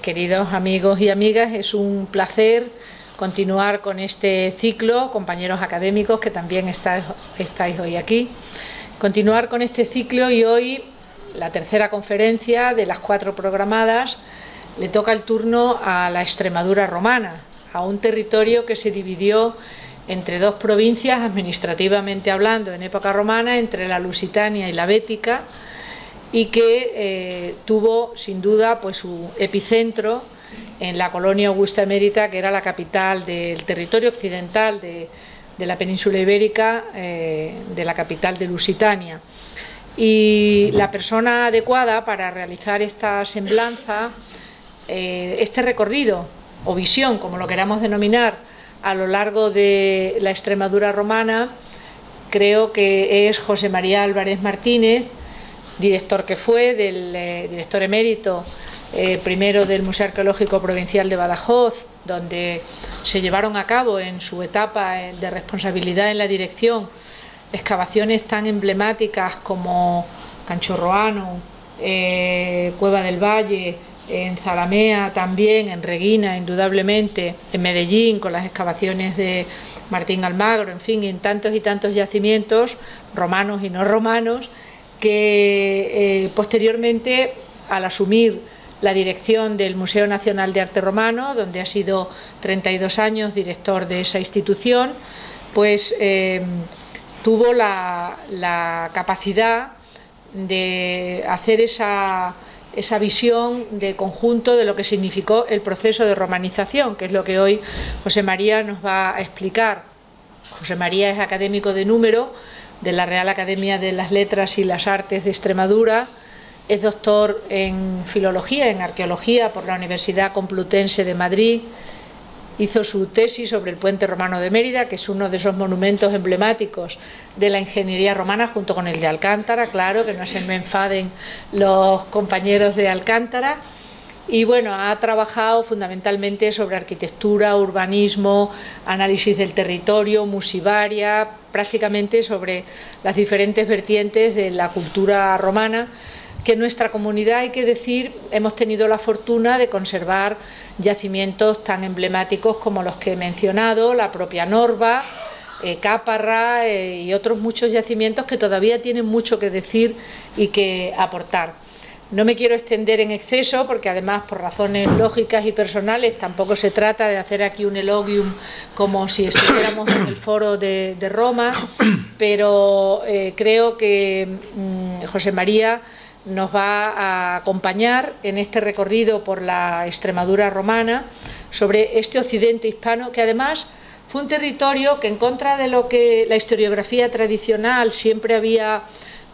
Queridos amigos y amigas, es un placer continuar con este ciclo, compañeros académicos que también estáis hoy aquí, continuar con este ciclo, y hoy la tercera conferencia de las 4 programadas le toca el turno a la Extremadura romana, a un territorio que se dividió entre 2 provincias administrativamente hablando en época romana, entre la Lusitania y la Bética, y que tuvo sin duda pues su epicentro en la colonia Augusta Emérita, que era la capital del territorio occidental de la península ibérica, de la capital de Lusitania. Y la persona adecuada para realizar esta semblanza, este recorrido o visión, como lo queramos denominar, a lo largo de la Extremadura romana, creo que es José María Álvarez Martínez, director que fue, director emérito primero del Museo Arqueológico Provincial de Badajoz, donde se llevaron a cabo en su etapa de responsabilidad en la dirección excavaciones tan emblemáticas como Canchorroano, Cueva del Valle, en Zalamea también, en Reguina indudablemente, en Medellín con las excavaciones de Martín Almagro, en fin, en tantos y tantos yacimientos romanos y no romanos, que posteriormente, al asumir la dirección del Museo Nacional de Arte Romano, donde ha sido 32 años director de esa institución, pues tuvo la capacidad de hacer esa visión de conjunto de lo que significó el proceso de romanización, que es lo que hoy José María nos va a explicar. José María es académico de número de la Real Academia de las Letras y las Artes de Extremadura, es doctor en Filología, en Arqueología por la Universidad Complutense de Madrid, hizo su tesis sobre el Puente Romano de Mérida, que es uno de esos monumentos emblemáticos de la ingeniería romana, junto con el de Alcántara, claro, que no se me enfaden los compañeros de Alcántara. Y bueno, ha trabajado fundamentalmente sobre arquitectura, urbanismo, análisis del territorio, musivaria, prácticamente sobre las diferentes vertientes de la cultura romana, que en nuestra comunidad, hay que decir, hemos tenido la fortuna de conservar yacimientos tan emblemáticos como los que he mencionado, la propia Norba, Cáparra y otros muchos yacimientos que todavía tienen mucho que decir y que aportar. No me quiero extender en exceso porque además por razones lógicas y personales tampoco se trata de hacer aquí un elogium como si estuviéramos en el foro de Roma, pero creo que José María nos va a acompañar en este recorrido por la Extremadura romana sobre este occidente hispano, que además fue un territorio que, en contra de lo que la historiografía tradicional siempre había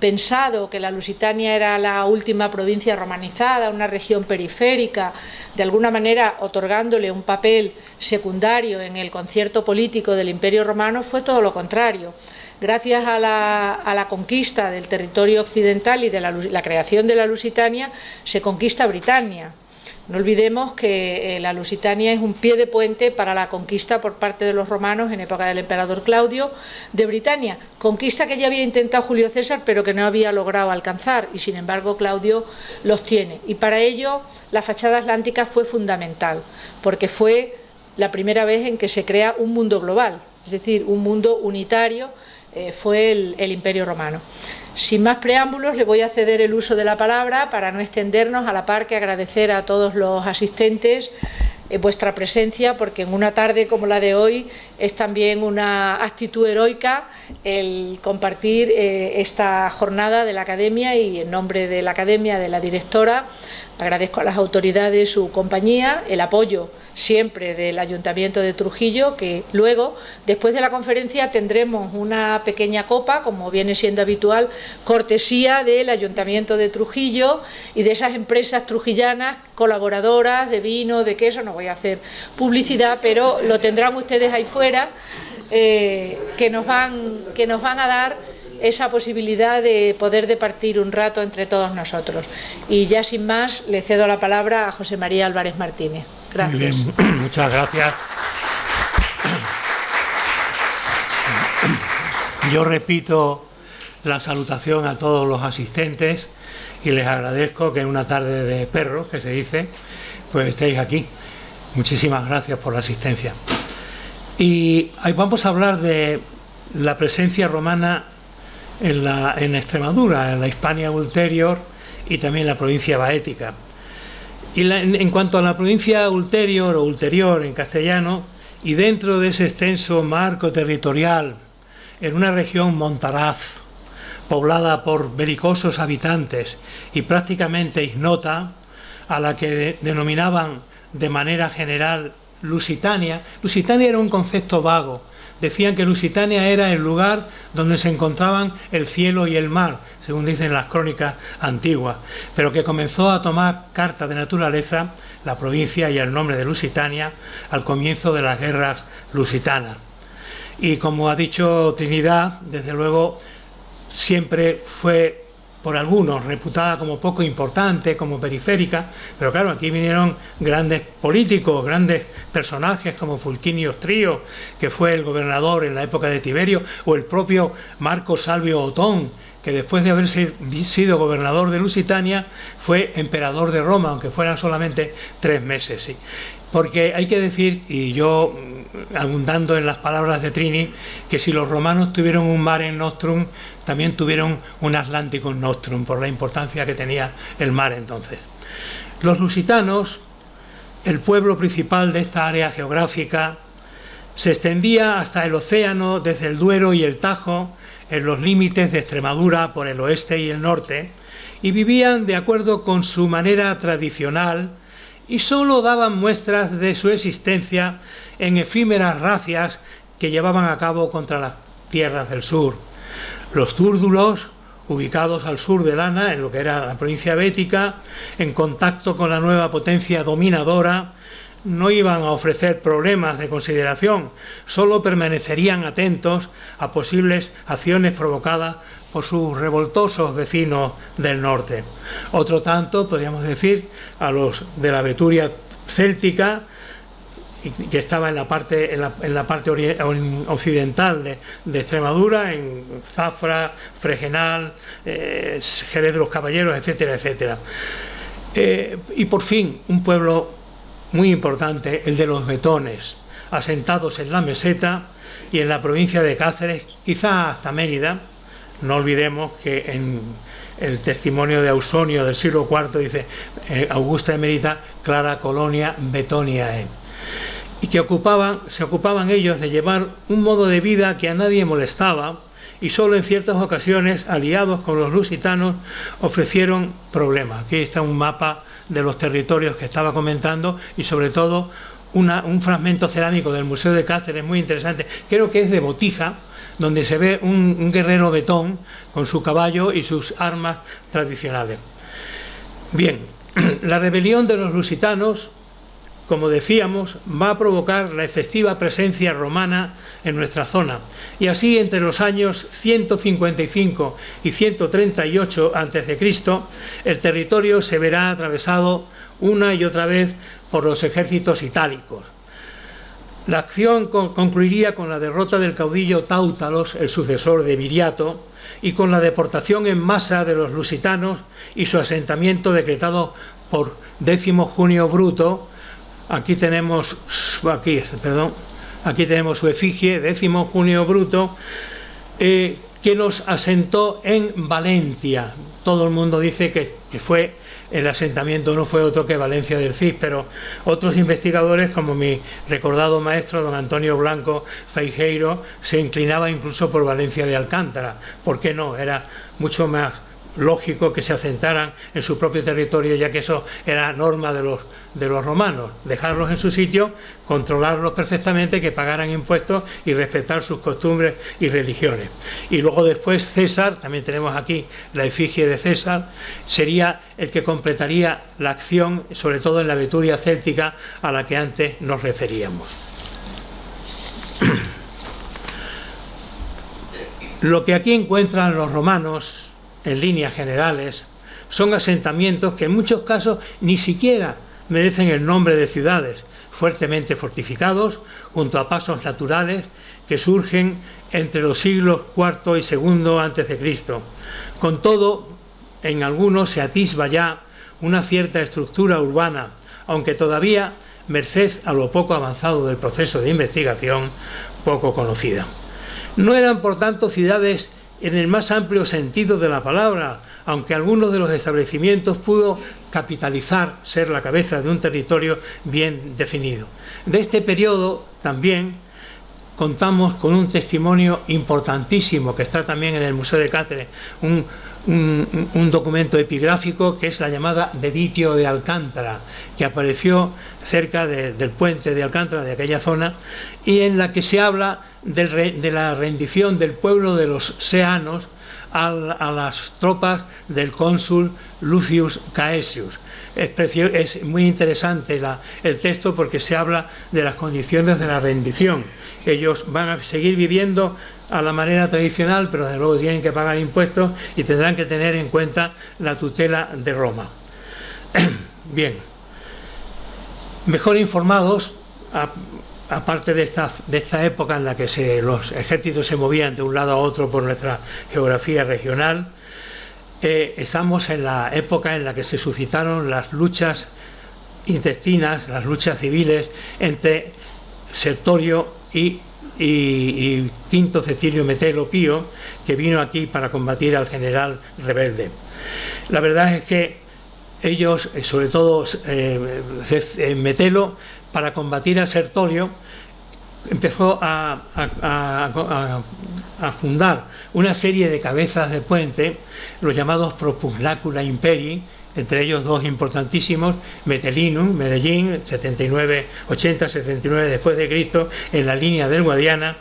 pensado, que la Lusitania era la última provincia romanizada, una región periférica, de alguna manera otorgándole un papel secundario en el concierto político del Imperio Romano, fue todo lo contrario. Gracias a la conquista del territorio occidental y de la creación de la Lusitania, se conquista Britania. No olvidemos que la Lusitania es un pie de puente para la conquista por parte de los romanos en época del emperador Claudio de Britania, conquista que ya había intentado Julio César pero que no había logrado alcanzar, y sin embargo Claudio los tiene. Y para ello la fachada atlántica fue fundamental, porque fue la primera vez en que se crea un mundo global, es decir, un mundo unitario. Fue el Imperio Romano. Sin más preámbulos, le voy a ceder el uso de la palabra para no extendernos, a la par que agradecer a todos los asistentes vuestra presencia, porque en una tarde como la de hoy es también una actitud heroica el compartir esta jornada de la Academia, y en nombre de la Academia, de la directora, agradezco a las autoridades su compañía, el apoyo siempre del Ayuntamiento de Trujillo, que luego, después de la conferencia, tendremos una pequeña copa, como viene siendo habitual, cortesía del Ayuntamiento de Trujillo y de esas empresas trujillanas colaboradoras de vino, de queso. No voy a hacer publicidad, pero lo tendrán ustedes ahí fuera, que nos van a dar esa posibilidad de poder departir un rato entre todos nosotros. Y ya sin más, le cedo la palabra a José María Álvarez Martínez. Gracias. Muy bien, muchas gracias. Yo repito la salutación a todos los asistentes y les agradezco que en una tarde de perros, que se dice, pues estéis aquí. Muchísimas gracias por la asistencia. Y ahí vamos a hablar de la presencia romana en Extremadura, en la Hispania Ulterior y también en la provincia baética. Y en cuanto a la provincia ulterior o ulterior en castellano, y dentro de ese extenso marco territorial, en una región montaraz, poblada por belicosos habitantes y prácticamente ignota, a la que denominaban de manera general Lusitania. Lusitania era un concepto vago. Decían que Lusitania era el lugar donde se encontraban el cielo y el mar, según dicen las crónicas antiguas, pero que comenzó a tomar carta de naturaleza la provincia y el nombre de Lusitania al comienzo de las guerras lusitanas. Y como ha dicho Trinidad, desde luego siempre fue por algunos reputada como poco importante, como periférica, pero claro, aquí vinieron grandes políticos, grandes personajes como Fulquinio Strío, que fue el gobernador en la época de Tiberio, o el propio Marco Salvio Otón, que después de haber sido gobernador de Lusitania fue emperador de Roma, aunque fueran solamente 3 meses. ¿Sí? Porque hay que decir, y yo abundando en las palabras de Trini, que si los romanos tuvieron un mare nostrum, también tuvieron un Atlanticum nostrum, por la importancia que tenía el mar entonces. Los lusitanos, el pueblo principal de esta área geográfica, se extendía hasta el océano desde el Duero y el Tajo, en los límites de Extremadura por el oeste y el norte, y vivían de acuerdo con su manera tradicional y solo daban muestras de su existencia en efímeras racias que llevaban a cabo contra las tierras del sur. Los túrdulos, ubicados al sur de Lana, en lo que era la provincia bética, en contacto con la nueva potencia dominadora, no iban a ofrecer problemas de consideración, solo permanecerían atentos a posibles acciones provocadas por sus revoltosos vecinos del norte. Otro tanto, podríamos decir, a los de la Beturia céltica, que estaba en la parte occidental de Extremadura, en Zafra, Fregenal, Jerez de los Caballeros, etcétera, etcétera. Y por fin, un pueblo muy importante, el de los betones, asentados en la meseta y en la provincia de Cáceres, quizá hasta Mérida. No olvidemos que en el testimonio de Ausonio del siglo IV dice Augusta Emerita, clara colonia Betoniae, y que se ocupaban ellos de llevar un modo de vida que a nadie molestaba, y solo en ciertas ocasiones, aliados con los lusitanos, ofrecieron problemas. Aquí está un mapa de los territorios que estaba comentando, y sobre todo un fragmento cerámico del Museo de Cáceres muy interesante, creo que es de Botija, donde se ve un guerrero betón con su caballo y sus armas tradicionales. Bien, la rebelión de los lusitanos, como decíamos, va a provocar la efectiva presencia romana en nuestra zona, y así entre los años 155 y 138 a.C. el territorio se verá atravesado una y otra vez por los ejércitos itálicos. La acción concluiría con la derrota del caudillo Táutalos, el sucesor de Viriato, y con la deportación en masa de los lusitanos y su asentamiento decretado por 10 Junio Bruto. Aquí tenemos su efigie, 10 Junio Bruto, que los asentó en Valencia. Todo el mundo dice que fue el asentamiento, no fue otro que Valencia del Cid, pero otros investigadores, como mi recordado maestro don Antonio Blanco Feijeiro, se inclinaba incluso por Valencia de Alcántara. ¿Por qué no? Era mucho más lógico que se asentaran en su propio territorio, ya que eso era norma de los romanos, dejarlos en su sitio, controlarlos perfectamente, que pagaran impuestos y respetar sus costumbres y religiones. Y luego después César, también tenemos aquí la efigie de César, sería el que completaría la acción, sobre todo en la Beturia céltica a la que antes nos referíamos. Lo que aquí encuentran los romanos, en líneas generales, son asentamientos que en muchos casos ni siquiera merecen el nombre de ciudades, fuertemente fortificados junto a pasos naturales que surgen entre los siglos IV y II a.C. Con todo, en algunos se atisba ya una cierta estructura urbana, aunque todavía, merced a lo poco avanzado del proceso de investigación, poco conocida. No eran, por tanto, ciudades en el más amplio sentido de la palabra, aunque algunos de los establecimientos pudo capitalizar ser la cabeza de un territorio bien definido. De este periodo también contamos con un testimonio importantísimo que está también en el Museo de Cáceres, un documento epigráfico que es la llamada Deditio de Alcántara, que apareció cerca del puente de Alcántara, de aquella zona, y en la que se habla de la rendición del pueblo de los seanos a las tropas del cónsul Lucius Caesius. Es muy interesante el texto porque se habla de las condiciones de la rendición. Ellos van a seguir viviendo a la manera tradicional, pero desde luego tienen que pagar impuestos y tendrán que tener en cuenta la tutela de Roma. Bien, mejor informados, aparte de esta época en la que los ejércitos se movían de un lado a otro por nuestra geografía regional, estamos en la época en la que se suscitaron las luchas intestinas, las luchas civiles entre Sertorio y Quinto Cecilio Metelo Pío, que vino aquí para combatir al general rebelde. La verdad es que ellos, sobre todo Metelo, para combatir a Sertorio, empezó a fundar una serie de cabezas de puente, los llamados Propugnacula Imperii, entre ellos dos importantísimos, Metellinum, Medellín, 80-79 después de Cristo, en la línea del Guadiana,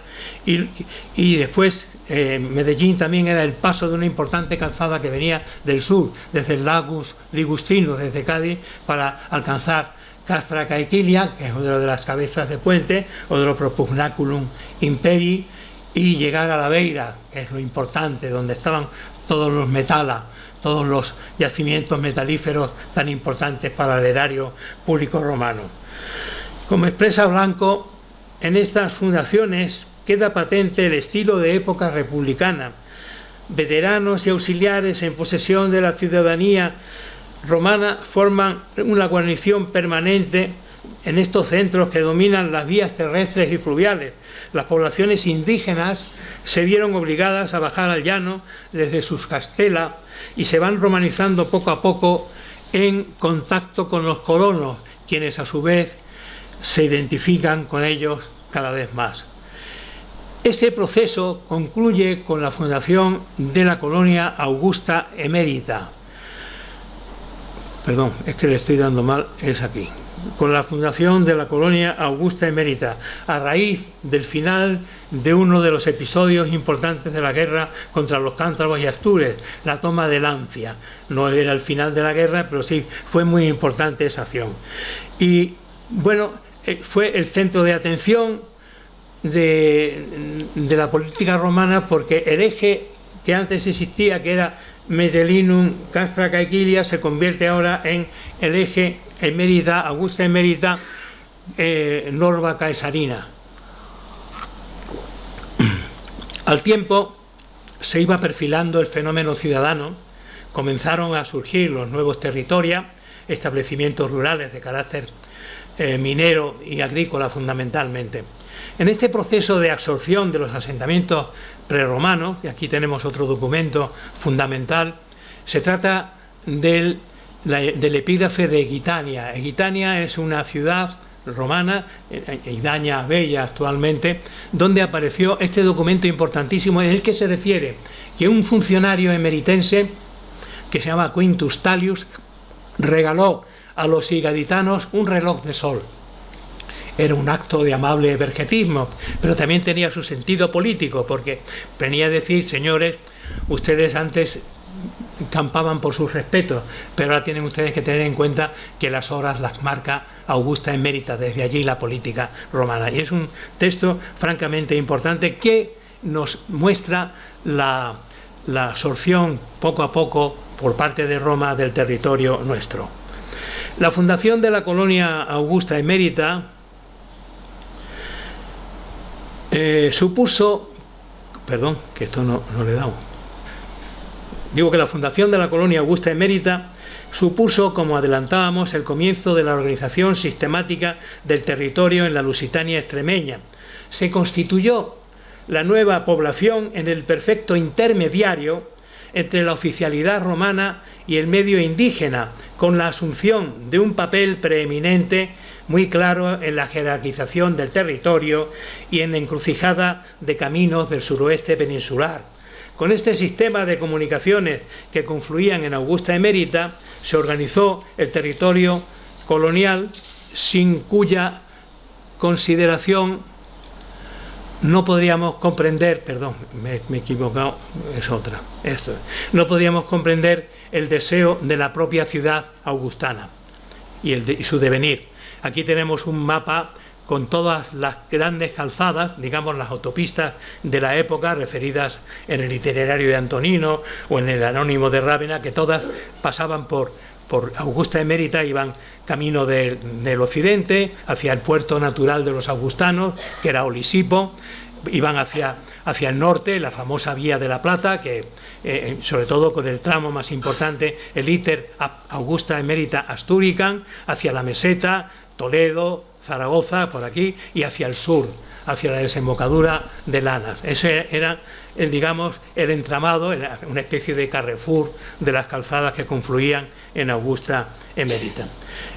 y después Medellín también era el paso de una importante calzada que venía del sur, desde el Lagus Ligustinus, desde Cádiz, para alcanzar Castra Caequilia, que es una de las cabezas de puente, otro Propugnaculum Imperii, y llegar a la Beira, que es lo importante, donde estaban todos los metala, todos los yacimientos metalíferos tan importantes para el erario público romano. Como expresa Blanco, en estas fundaciones queda patente el estilo de época republicana. Veteranos y auxiliares en posesión de la ciudadanía romana forman una guarnición permanente en estos centros que dominan las vías terrestres y fluviales. Las poblaciones indígenas se vieron obligadas a bajar al llano desde sus castelas y se van romanizando poco a poco en contacto con los colonos, quienes a su vez se identifican con ellos cada vez más. Este proceso concluye con la fundación de la colonia Augusta Emérita. Perdón, es que le estoy dando mal, es aquí. Con la fundación de la colonia Augusta Emérita, a raíz del final de uno de los episodios importantes de la guerra contra los cántabros y astures, la toma de Lancia. No era el final de la guerra, pero sí fue muy importante esa acción. Y bueno, fue el centro de atención de la política romana, porque el eje que antes existía, que era Metellinum Castra Caequilia, se convierte ahora en el eje Emérita, Augusta Emérita, Norba Caesarina. Al tiempo se iba perfilando el fenómeno ciudadano, comenzaron a surgir los nuevos territorios, establecimientos rurales de carácter minero y agrícola fundamentalmente. En este proceso de absorción de los asentamientos prerromanos, y aquí tenemos otro documento fundamental, se trata del epígrafe de Equitania. Equitania es una ciudad romana, Idaña Bella actualmente, donde apareció este documento importantísimo en el que se refiere que un funcionario emeritense que se llama Quintus Talius regaló a los igaditanos un reloj de sol. Era un acto de amable vergetismo, pero también tenía su sentido político, porque venía a decir: señores, ustedes antes campaban por sus respetos, pero ahora tienen ustedes que tener en cuenta que las horas las marca Augusta Emérita, desde allí la política romana. Y es un texto francamente importante que nos muestra la absorción poco a poco por parte de Roma del territorio nuestro. La fundación de la colonia Augusta Emérita supuso, perdón, que esto no le he dado, Digo que la fundación de la colonia Augusta Emérita supuso, como adelantábamos, el comienzo de la organización sistemática del territorio en la Lusitania extremeña. Se constituyó la nueva población en el perfecto intermediario entre la oficialidad romana y el medio indígena, con la asunción de un papel preeminente muy claro en la jerarquización del territorio y en la encrucijada de caminos del suroeste peninsular. Con este sistema de comunicaciones que confluían en Augusta Emérita, se organizó el territorio colonial, sin cuya consideración no podríamos comprender, perdón, me he equivocado, es otra, esto, no podríamos comprender el deseo de la propia ciudad augustana y su devenir. Aquí tenemos un mapa con todas las grandes calzadas, digamos las autopistas de la época, referidas en el itinerario de Antonino o en el Anónimo de Rávena, que todas pasaban por Augusta Emérita, iban camino del occidente, hacia el puerto natural de los augustanos, que era Olisipo, iban hacia el norte, la famosa Vía de la Plata, que sobre todo con el tramo más importante, el Iter Augusta Emérita Asturican, hacia la meseta, Toledo, Zaragoza, por aquí, y hacia el sur, hacia la desembocadura de Lanas. Ese era, digamos, el entramado, era una especie de Carrefour de las calzadas que confluían en Augusta Emérita.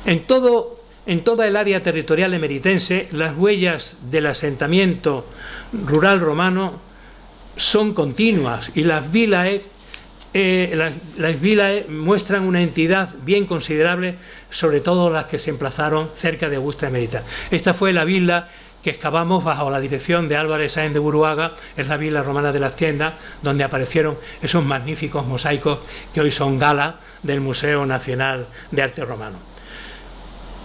En toda el área territorial emeritense, las huellas del asentamiento rural romano son continuas y las vilae muestran una entidad bien considerable, sobre todo las que se emplazaron cerca de Augusta Emérita. Esta fue la vila que excavamos bajo la dirección de Álvarez Sáenz de Buruaga, es la vila romana de las Tiendas, donde aparecieron esos magníficos mosaicos que hoy son gala del Museo Nacional de Arte Romano.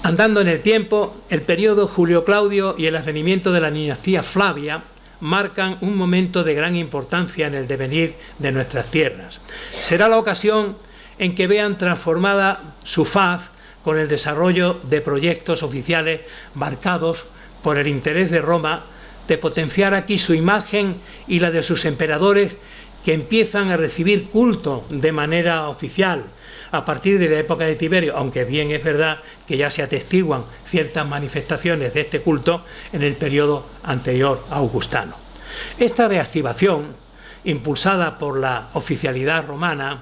Andando en el tiempo, el periodo Julio Claudio y el advenimiento de la dinastía Flavia marcan un momento de gran importancia en el devenir de nuestras tierras. Será la ocasión en que vean transformada su faz con el desarrollo de proyectos oficiales marcados por el interés de Roma de potenciar aquí su imagen y la de sus emperadores, que empiezan a recibir culto de manera oficial a partir de la época de Tiberio, aunque bien es verdad que ya se atestiguan ciertas manifestaciones de este culto en el periodo anterior a augustano. Esta reactivación, impulsada por la oficialidad romana,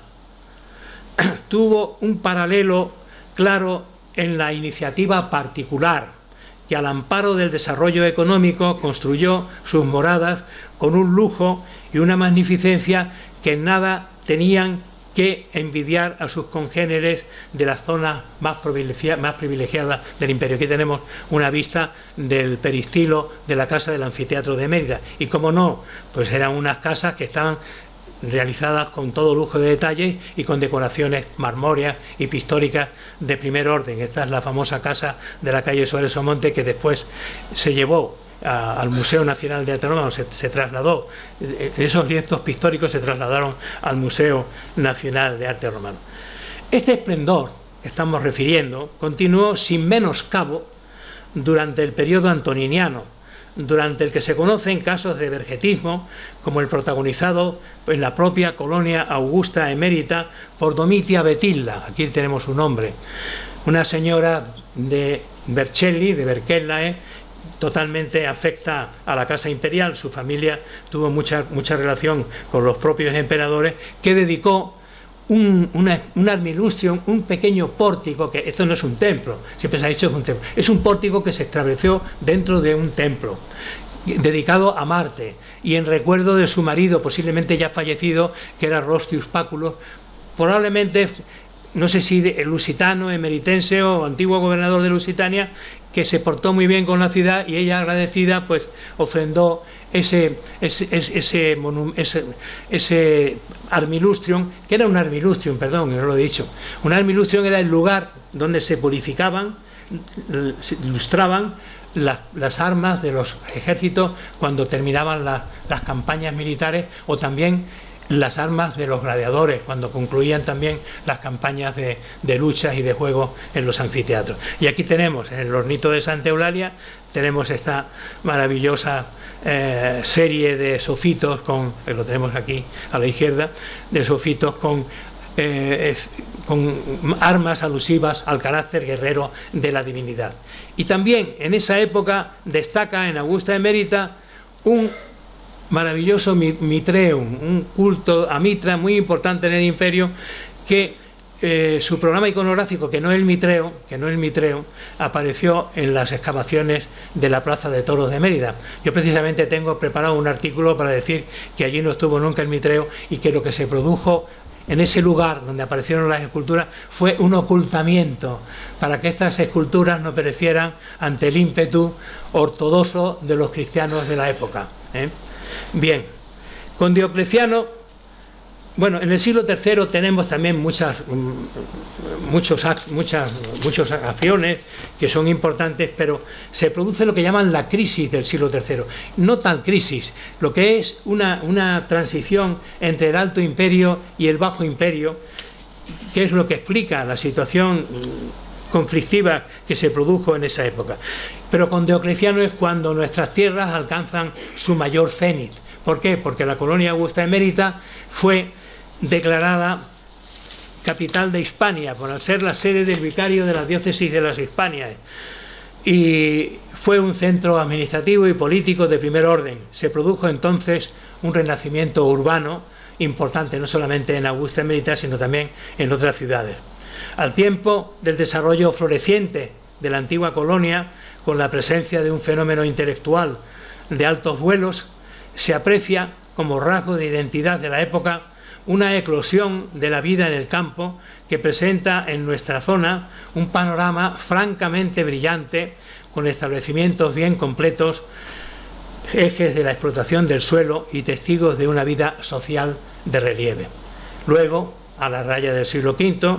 tuvo un paralelo claro en la iniciativa particular, que al amparo del desarrollo económico construyó sus moradas con un lujo y una magnificencia que en nada tenían que envidiar a sus congéneres de las zonas más privilegiadas del imperio. Aquí tenemos una vista del peristilo de la casa del anfiteatro de Mérida, y como no, pues eran unas casas que estaban realizadas con todo lujo de detalles y con decoraciones marmóreas y pictóricas de primer orden. Esta es la famosa casa de la calle Suárez Omonte, que después se llevó al Museo Nacional de Arte Romano, se trasladó, esos lienzos pictóricos se trasladaron al Museo Nacional de Arte Romano. Este esplendor que estamos refiriendo continuó sin menoscabo durante el periodo antoniniano, durante el que se conocen casos de vergetismo, como el protagonizado en la propia colonia Augusta Emérita por Domitia Betilla. Aquí tenemos su nombre, una señora de Vercelli, de Vercellae, totalmente afecta a la casa imperial. Su familia tuvo mucha relación con los propios emperadores, que dedicó un armilustrium, un pequeño pórtico, que esto no es un templo, siempre se ha dicho que es un templo, es un pórtico que se estableció dentro de un templo dedicado a Marte y en recuerdo de su marido, posiblemente ya fallecido, que era Rostius Paculo, probablemente, no sé si el lusitano, emeritense o antiguo gobernador de Lusitania, que se portó muy bien con la ciudad, y ella, agradecida, pues ofrendó ese armilustrium, que era un armilustrium, perdón, no lo he dicho. Un armilustrium era el lugar donde se purificaban, se ilustraban las armas de los ejércitos cuando terminaban las campañas militares, o también las armas de los gladiadores, cuando concluían también las campañas de luchas y de juegos en los anfiteatros. Y aquí tenemos, en el hornito de Santa Eulalia, tenemos esta maravillosa serie de sofitos, que lo tenemos aquí a la izquierda, de sofitos con armas alusivas al carácter guerrero de la divinidad. Y también en esa época destaca en Augusta Emérita un maravilloso mitreum, un culto a Mitra muy importante en el imperio, que su programa iconográfico, que no es el mitreo, apareció en las excavaciones de la Plaza de Toros de Mérida. Yo precisamente tengo preparado un artículo para decir que allí no estuvo nunca el mitreo y que lo que se produjo en ese lugar donde aparecieron las esculturas fue un ocultamiento para que estas esculturas no perecieran ante el ímpetu ortodoxo de los cristianos de la época. Bien, con Diocleciano, bueno, en el siglo III tenemos también muchas acciones que son importantes, pero se produce lo que llaman la crisis del siglo III. No tan crisis, lo que es una transición entre el Alto Imperio y el Bajo Imperio, que es lo que explica la situación conflictiva que se produjo en esa época. Pero con Diocleciano es cuando nuestras tierras alcanzan su mayor cenit. ¿Por qué? Porque la colonia Augusta Emérita fue declarada capital de Hispania, por ser la sede del vicario de la diócesis de las Hispanias, y fue un centro administrativo y político de primer orden. Se produjo entonces un renacimiento urbano importante, no solamente en Augusta Emérita, sino también en otras ciudades. Al tiempo del desarrollo floreciente de la antigua colonia, con la presencia de un fenómeno intelectual de altos vuelos, se aprecia como rasgo de identidad de la época una eclosión de la vida en el campo que presenta en nuestra zona un panorama francamente brillante, con establecimientos bien completos, ejes de la explotación del suelo y testigos de una vida social de relieve. Luego, a la raya del siglo V,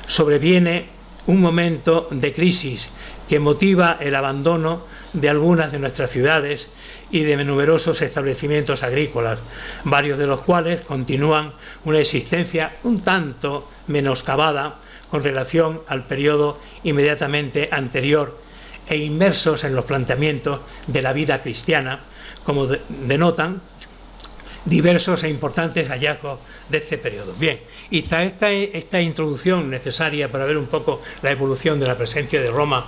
sobreviene un momento de crisis que motiva el abandono de algunas de nuestras ciudades y de numerosos establecimientos agrícolas, varios de los cuales continúan una existencia un tanto menoscabada con relación al periodo inmediatamente anterior e inmersos en los planteamientos de la vida cristiana, como denotan diversos e importantes hallazgos de este periodo. Bien, y tras esta introducción necesaria para ver un poco la evolución de la presencia de Roma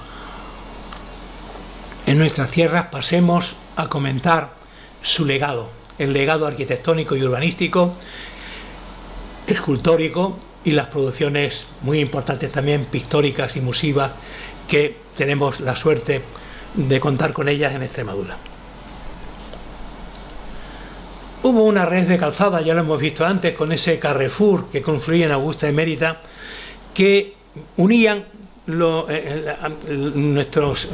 en nuestras tierras, pasemos a comentar su legado, el legado arquitectónico y urbanístico, escultórico y las producciones muy importantes también pictóricas y musivas que tenemos la suerte de contar con ellas en Extremadura. Hubo una red de calzada, ya lo hemos visto antes, con ese Carrefour que confluía en Augusta Emérita, que unían nuestros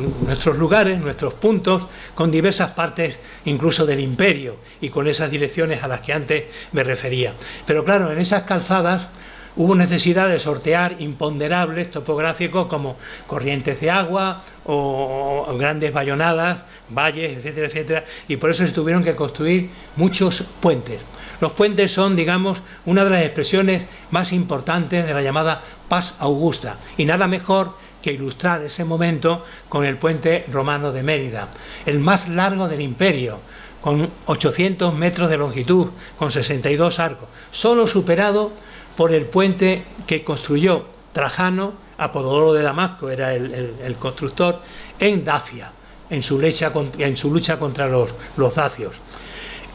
lugares, nuestros puntos, con diversas partes incluso del imperio y con esas direcciones a las que antes me refería. Pero claro, en esas calzadas hubo necesidad de sortear imponderables topográficos como corrientes de agua o grandes bayonadas, valles, etcétera, etcétera, y por eso se tuvieron que construir muchos puentes. Los puentes son, digamos, una de las expresiones más importantes de la llamada Paz Augusta, y nada mejor que ilustrar ese momento con el puente romano de Mérida, el más largo del imperio, con 800 metros de longitud, con 62 arcos, solo superado por el puente que construyó Trajano, Apolodoro de Damasco era el constructor, en Dacia, en su lucha contra los dacios.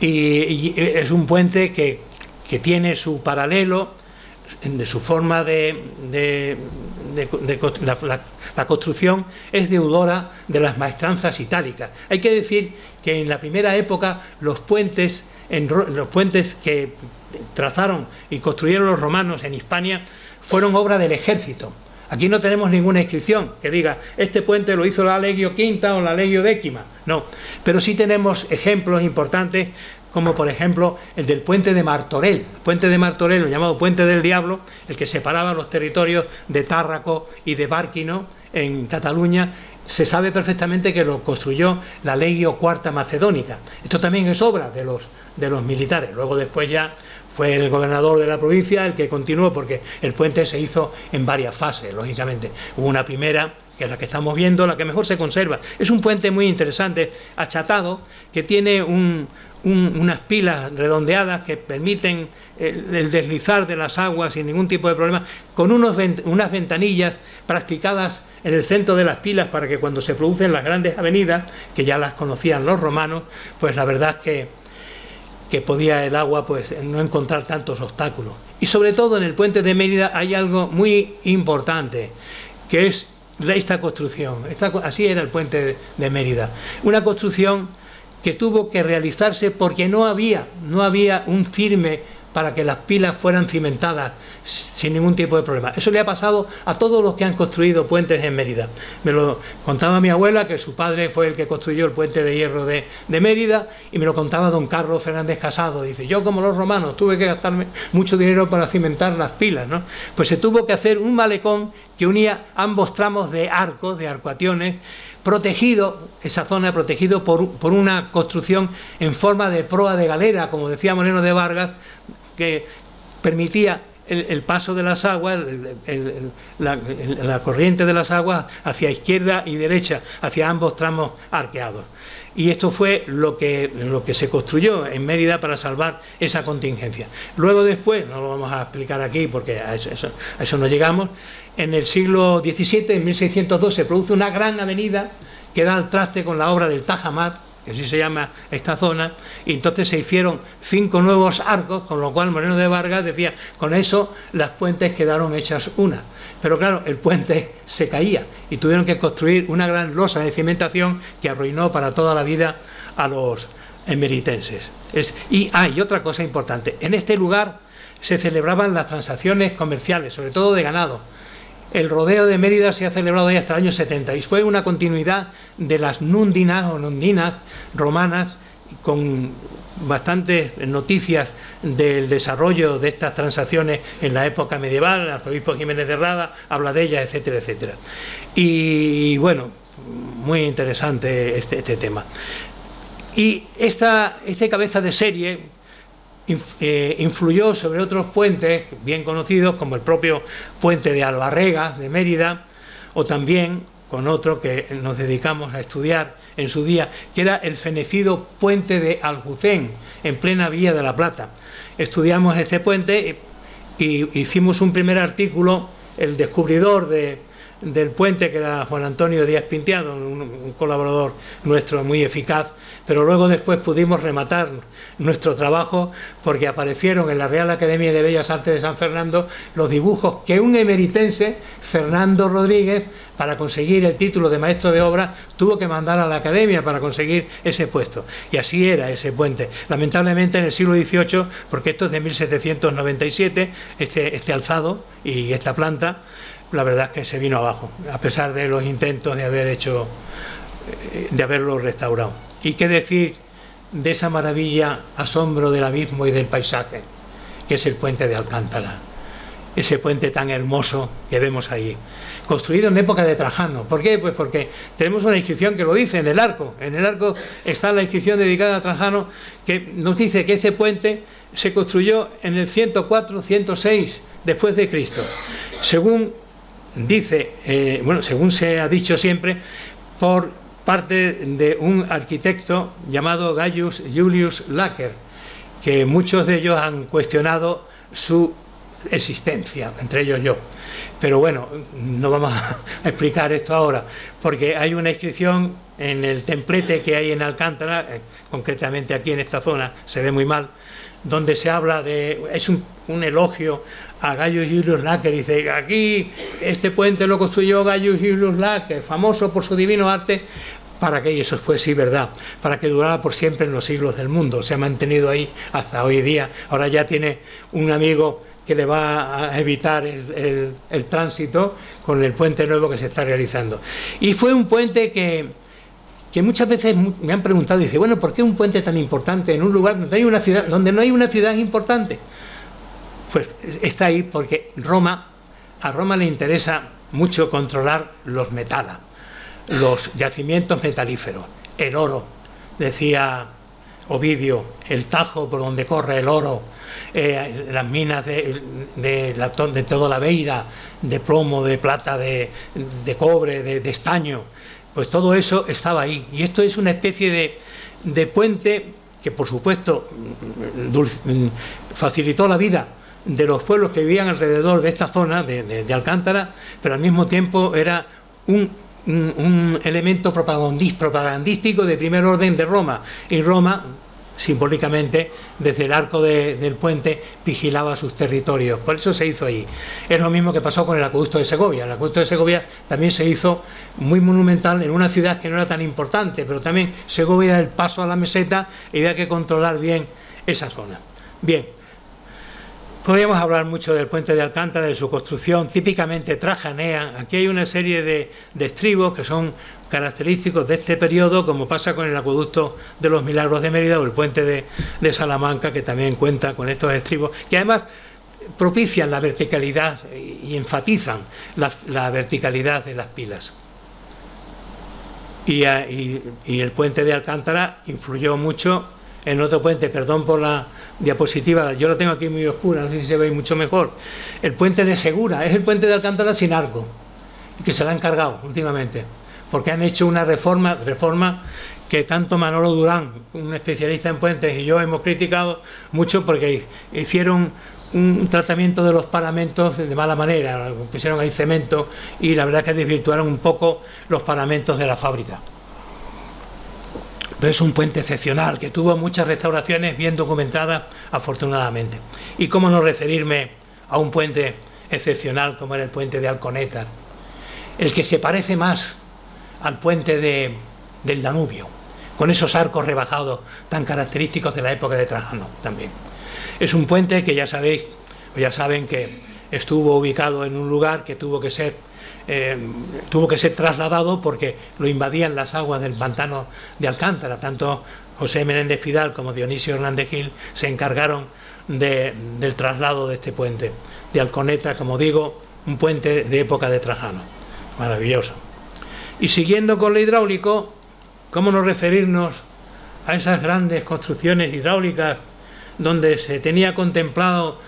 Y es un puente que tiene su paralelo de su forma la construcción es deudora de las maestranzas itálicas. Hay que decir que en la primera época los puentes que trazaron y construyeron los romanos en Hispania fueron obra del ejército. Aquí no tenemos ninguna inscripción que diga este puente lo hizo la Legio Quinta o la Legio Décima, no, pero sí tenemos ejemplos importantes, como por ejemplo el del puente de Martorell. El puente de Martorell, el llamado Puente del Diablo, el que separaba los territorios de Tárraco y de Bárquino en Cataluña, se sabe perfectamente que lo construyó la Legio Cuarta Macedónica. Esto también es obra de los militares. Luego después ya fue el gobernador de la provincia el que continuó, porque el puente se hizo en varias fases, lógicamente. Hubo una primera, que es la que estamos viendo, la que mejor se conserva. Es un puente muy interesante, achatado, que tiene unas pilas redondeadas que permiten el deslizar de las aguas sin ningún tipo de problema, con unas ventanillas practicadas en el centro de las pilas para que cuando se producen las grandes avenidas, que ya las conocían los romanos, pues la verdad es que podía el agua pues no encontrar tantos obstáculos. Y sobre todo en el puente de Mérida hay algo muy importante, que es esta construcción. Así era el puente de Mérida, una construcción que tuvo que realizarse porque no había un firme para que las pilas fueran cimentadas sin ningún tipo de problema. Eso le ha pasado a todos los que han construido puentes en Mérida. Me lo contaba mi abuela, que su padre fue el que construyó el puente de hierro de Mérida, y me lo contaba don Carlos Fernández Casado. Dice, yo como los romanos tuve que gastarme mucho dinero para cimentar las pilas, ¿no? Pues se tuvo que hacer un malecón que unía ambos tramos de arcos, de arcuaciones, protegido, esa zona protegido por una construcción en forma de proa de galera, como decía Moreno de Vargas, que permitía el paso de las aguas, la corriente de las aguas hacia izquierda y derecha, hacia ambos tramos arqueados. Y esto fue lo que se construyó en Mérida para salvar esa contingencia. Luego después, no lo vamos a explicar aquí porque a eso no llegamos, en el siglo XVII, en 1602, se produce una gran avenida que da al traste con la obra del Taj Mahal, que así se llama esta zona, y entonces se hicieron 5 nuevos arcos, con lo cual Moreno de Vargas decía, con eso las puentes quedaron hechas una. Pero claro, el puente se caía y tuvieron que construir una gran losa de cimentación que arruinó para toda la vida a los emeritenses. Y otra cosa importante, en este lugar se celebraban las transacciones comerciales, sobre todo de ganado. El rodeo de Mérida se ha celebrado ya hasta el año 70 y fue una continuidad de las nundinas o nundinas romanas, con bastantes noticias del desarrollo de estas transacciones en la época medieval. El arzobispo Jiménez de Rada habla de ellas, etcétera, etcétera. Y bueno, muy interesante este tema. Y este cabeza de serie influyó sobre otros puentes bien conocidos, como el propio puente de Albarrega de Mérida, o también con otro que nos dedicamos a estudiar en su día, que era el fenecido puente de Aljucén, en plena Vía de la Plata. Estudiamos este puente y hicimos un primer artículo, el descubridor del puente, que era Juan Antonio Díaz Pintiano, un colaborador nuestro muy eficaz, pero luego después pudimos rematar nuestro trabajo porque aparecieron en la Real Academia de Bellas Artes de San Fernando los dibujos que un emeritense, Fernando Rodríguez, para conseguir el título de maestro de obra, tuvo que mandar a la academia para conseguir ese puesto. Y así era ese puente. Lamentablemente en el siglo XVIII, porque esto es de 1797, este alzado y esta planta, la verdad es que se vino abajo, a pesar de los intentos de haberlo restaurado. ¿Y qué decir de esa maravilla, asombro del abismo y del paisaje, que es el puente de Alcántara? Ese puente tan hermoso que vemos ahí, construido en época de Trajano. ¿Por qué? Pues porque tenemos una inscripción que lo dice en el arco. En el arco está la inscripción dedicada a Trajano, que nos dice que ese puente se construyó en el 104-106 después de Cristo. Según dice, según se ha dicho siempre, por parte de un arquitecto llamado Gaius Julius Lacher, que muchos de ellos han cuestionado su existencia, entre ellos yo. Pero bueno, no vamos a explicar esto ahora, porque hay una inscripción en el templete que hay en Alcántara, concretamente aquí en esta zona, se ve muy mal, donde se habla es un elogio a Gaius Julius Lacher. Dice, aquí este puente lo construyó Gaius Julius Lacher, famoso por su divino arte, para que, y eso fue sí verdad, para que durara por siempre en los siglos del mundo. Se ha mantenido ahí hasta hoy día. Ahora ya tiene un amigo que le va a evitar el tránsito con el puente nuevo que se está realizando. Y fue un puente que muchas veces me han preguntado, dice, bueno, ¿por qué un puente tan importante en un lugar donde no hay una ciudad importante? Pues está ahí porque a Roma le interesa mucho controlar los metales, los yacimientos metalíferos, el oro. Decía Ovidio, el Tajo por donde corre el oro, las minas de toda la Beira, de plomo, de plata, de cobre, de estaño, pues todo eso estaba ahí. Y esto es una especie de puente que, por supuesto, facilitó la vida de los pueblos que vivían alrededor de esta zona de Alcántara, pero al mismo tiempo era un elemento propagandístico de primer orden de Roma. Y Roma, simbólicamente, desde el arco del puente, vigilaba sus territorios. Por eso se hizo ahí. Es lo mismo que pasó con el acueducto de Segovia. El acueducto de Segovia también se hizo muy monumental en una ciudad que no era tan importante, pero también Segovia era el paso a la meseta y había que controlar bien esa zona. Bien, podríamos hablar mucho del puente de Alcántara, de su construcción típicamente trajanea. Aquí hay una serie de estribos que son característicos de este periodo, como pasa con el acueducto de los Milagros de Mérida o el puente de Salamanca, que también cuenta con estos estribos, que además propician la verticalidad y enfatizan la verticalidad de las pilas. Y el puente de Alcántara influyó mucho en otro puente. Perdón por la diapositiva, yo la tengo aquí muy oscura, no sé si se ve mucho mejor. El puente de Segura es el puente de Alcántara sin arco, que se la han cargado últimamente, porque han hecho una reforma que tanto Manolo Durán, un especialista en puentes, y yo hemos criticado mucho porque hicieron un tratamiento de los paramentos de mala manera, pusieron ahí cemento y la verdad es que desvirtuaron un poco los paramentos de la fábrica. Pero es un puente excepcional que tuvo muchas restauraciones bien documentadas, afortunadamente. Y cómo no referirme a un puente excepcional como era el puente de Alconeta, el que se parece más al puente del Danubio, con esos arcos rebajados tan característicos de la época de Trajano también. Es un puente que ya sabéis, o ya saben, que estuvo ubicado en un lugar que tuvo que ser trasladado porque lo invadían las aguas del pantano de Alcántara. Tanto José Menéndez Pidal como Dionisio Hernández Gil se encargaron del traslado de este puente de Alconeta, como digo, un puente de época de Trajano, maravilloso. Y siguiendo con lo hidráulico, ¿cómo no referirnos a esas grandes construcciones hidráulicas donde se tenía contemplado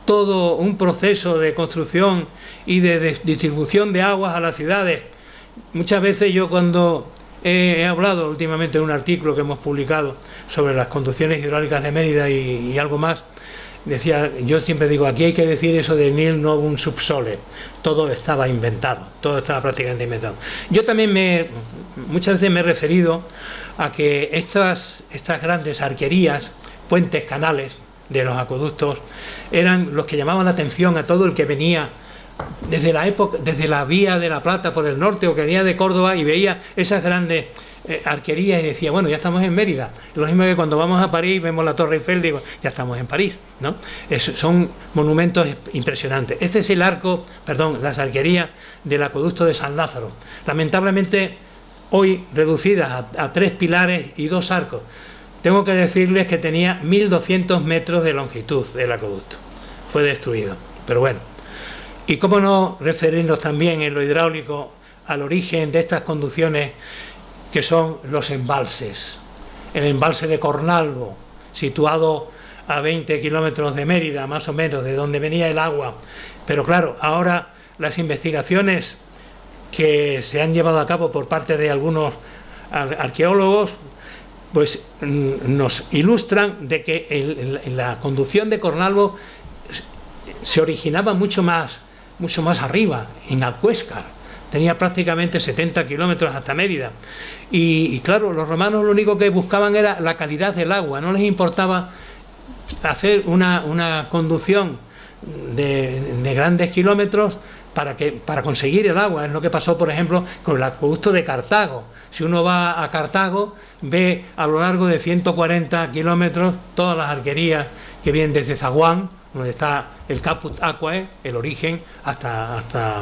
todo un proceso de construcción y de distribución de aguas a las ciudades? Muchas veces yo, cuando he hablado últimamente en un artículo que hemos publicado sobre las conducciones hidráulicas de Mérida y algo más, decía, yo siempre digo, aquí hay que decir eso de nil novum sub sole, todo estaba inventado, todo estaba prácticamente inventado. Yo también muchas veces me he referido a que estas grandes arquerías, puentes, canales de los acueductos, eran los que llamaban la atención a todo el que venía desde la vía de la Plata por el norte o que venía de Córdoba y veía esas grandes arquerías y decía, bueno, ya estamos en Mérida. Lo mismo que cuando vamos a París vemos la Torre Eiffel, digo, ya estamos en París, ¿no? Son monumentos impresionantes. Este es el arco, perdón, las arquerías del acueducto de San Lázaro, lamentablemente hoy reducidas a 3 pilares y 2 arcos. Tengo que decirles que tenía 1200 metros de longitud el acueducto, fue destruido, pero bueno. Y cómo no referirnos también en lo hidráulico al origen de estas conducciones, que son los embalses. El embalse de Cornalvo, situado a 20 kilómetros de Mérida, más o menos, de donde venía el agua. Pero claro, ahora las investigaciones que se han llevado a cabo por parte de algunos arqueólogos, pues nos ilustran de que la conducción de Cornalvo se originaba mucho más arriba, en Alcuéscar. Tenía prácticamente 70 kilómetros hasta Mérida. Y claro, los romanos lo único que buscaban era la calidad del agua, no les importaba hacer una conducción de grandes kilómetros para conseguir el agua. Es lo que pasó, por ejemplo, con el acueducto de Cartago. Si uno va a Cartago, ve a lo largo de 140 kilómetros todas las arquerías que vienen desde Zaguán, donde está el Caput Aquae, el origen, hasta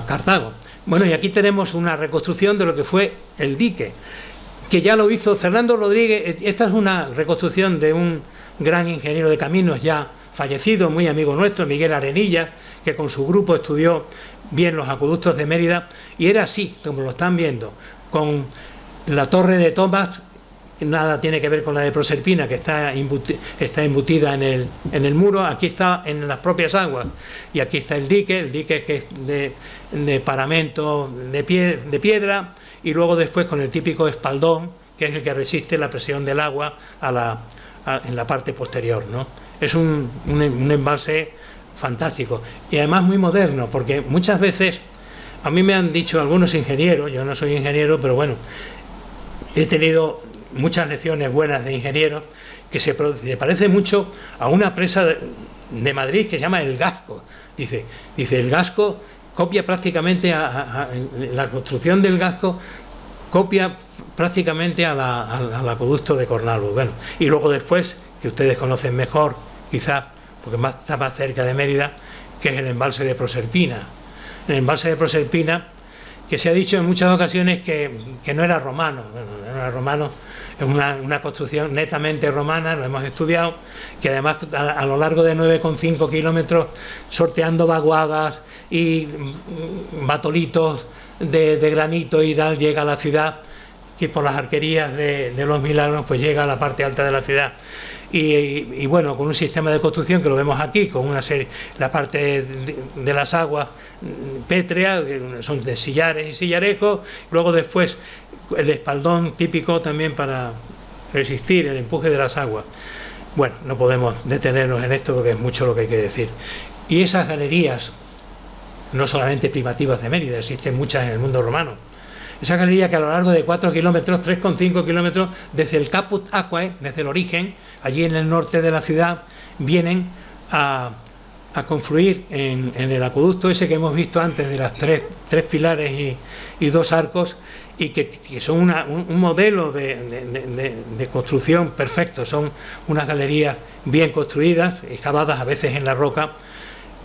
Cartago. Bueno, y aquí tenemos una reconstrucción de lo que fue el dique, que ya lo hizo Fernando Rodríguez. Esta es una reconstrucción de un gran ingeniero de caminos ya fallecido, muy amigo nuestro, Miguel Arenillas, que con su grupo estudió bien los acueductos de Mérida, y era así, como lo están viendo, con La torre de Tomás nada tiene que ver con la de Proserpina, que está embutida en el muro. Aquí está en las propias aguas, y aquí está el dique que es de paramento de piedra, y luego después con el típico espaldón, que es el que resiste la presión del agua en la parte posterior, ¿no? Es un embalse fantástico, y además muy moderno, porque muchas veces a mí me han dicho algunos ingenieros, yo no soy ingeniero, pero bueno, he tenido muchas lecciones buenas de ingenieros, que se parece mucho a una presa de Madrid que se llama El Gasco. Dice El Gasco copia prácticamente la construcción del Gasco, copia prácticamente al acueducto de Cornalvo. Bueno, y luego después, que ustedes conocen mejor, quizás, porque está más cerca de Mérida, que es el embalse de Proserpina. El embalse de Proserpina, que se ha dicho en muchas ocasiones que no era romano. Bueno, no era romano, es una construcción netamente romana, lo hemos estudiado, que además a lo largo de 9,5 kilómetros, sorteando vaguadas y batolitos de granito y tal, llega a la ciudad, que por las arquerías de los Milagros pues llega a la parte alta de la ciudad. Y bueno, con un sistema de construcción que lo vemos aquí, con una serie, la parte de las aguas pétreas, que son de sillares y sillarejos, luego después el espaldón típico también para resistir el empuje de las aguas. Bueno, no podemos detenernos en esto porque es mucho lo que hay que decir. Y esas galerías, no solamente privativas de Mérida, existen muchas en el mundo romano. Esa galería que a lo largo de 4 kilómetros, 3,5 kilómetros, desde el Caput Aquae, desde el origen, allí en el norte de la ciudad, vienen a confluir en el acueducto ese que hemos visto antes, de las tres pilares y 2 arcos, y que son un modelo de construcción perfecto. Son unas galerías bien construidas, excavadas a veces en la roca,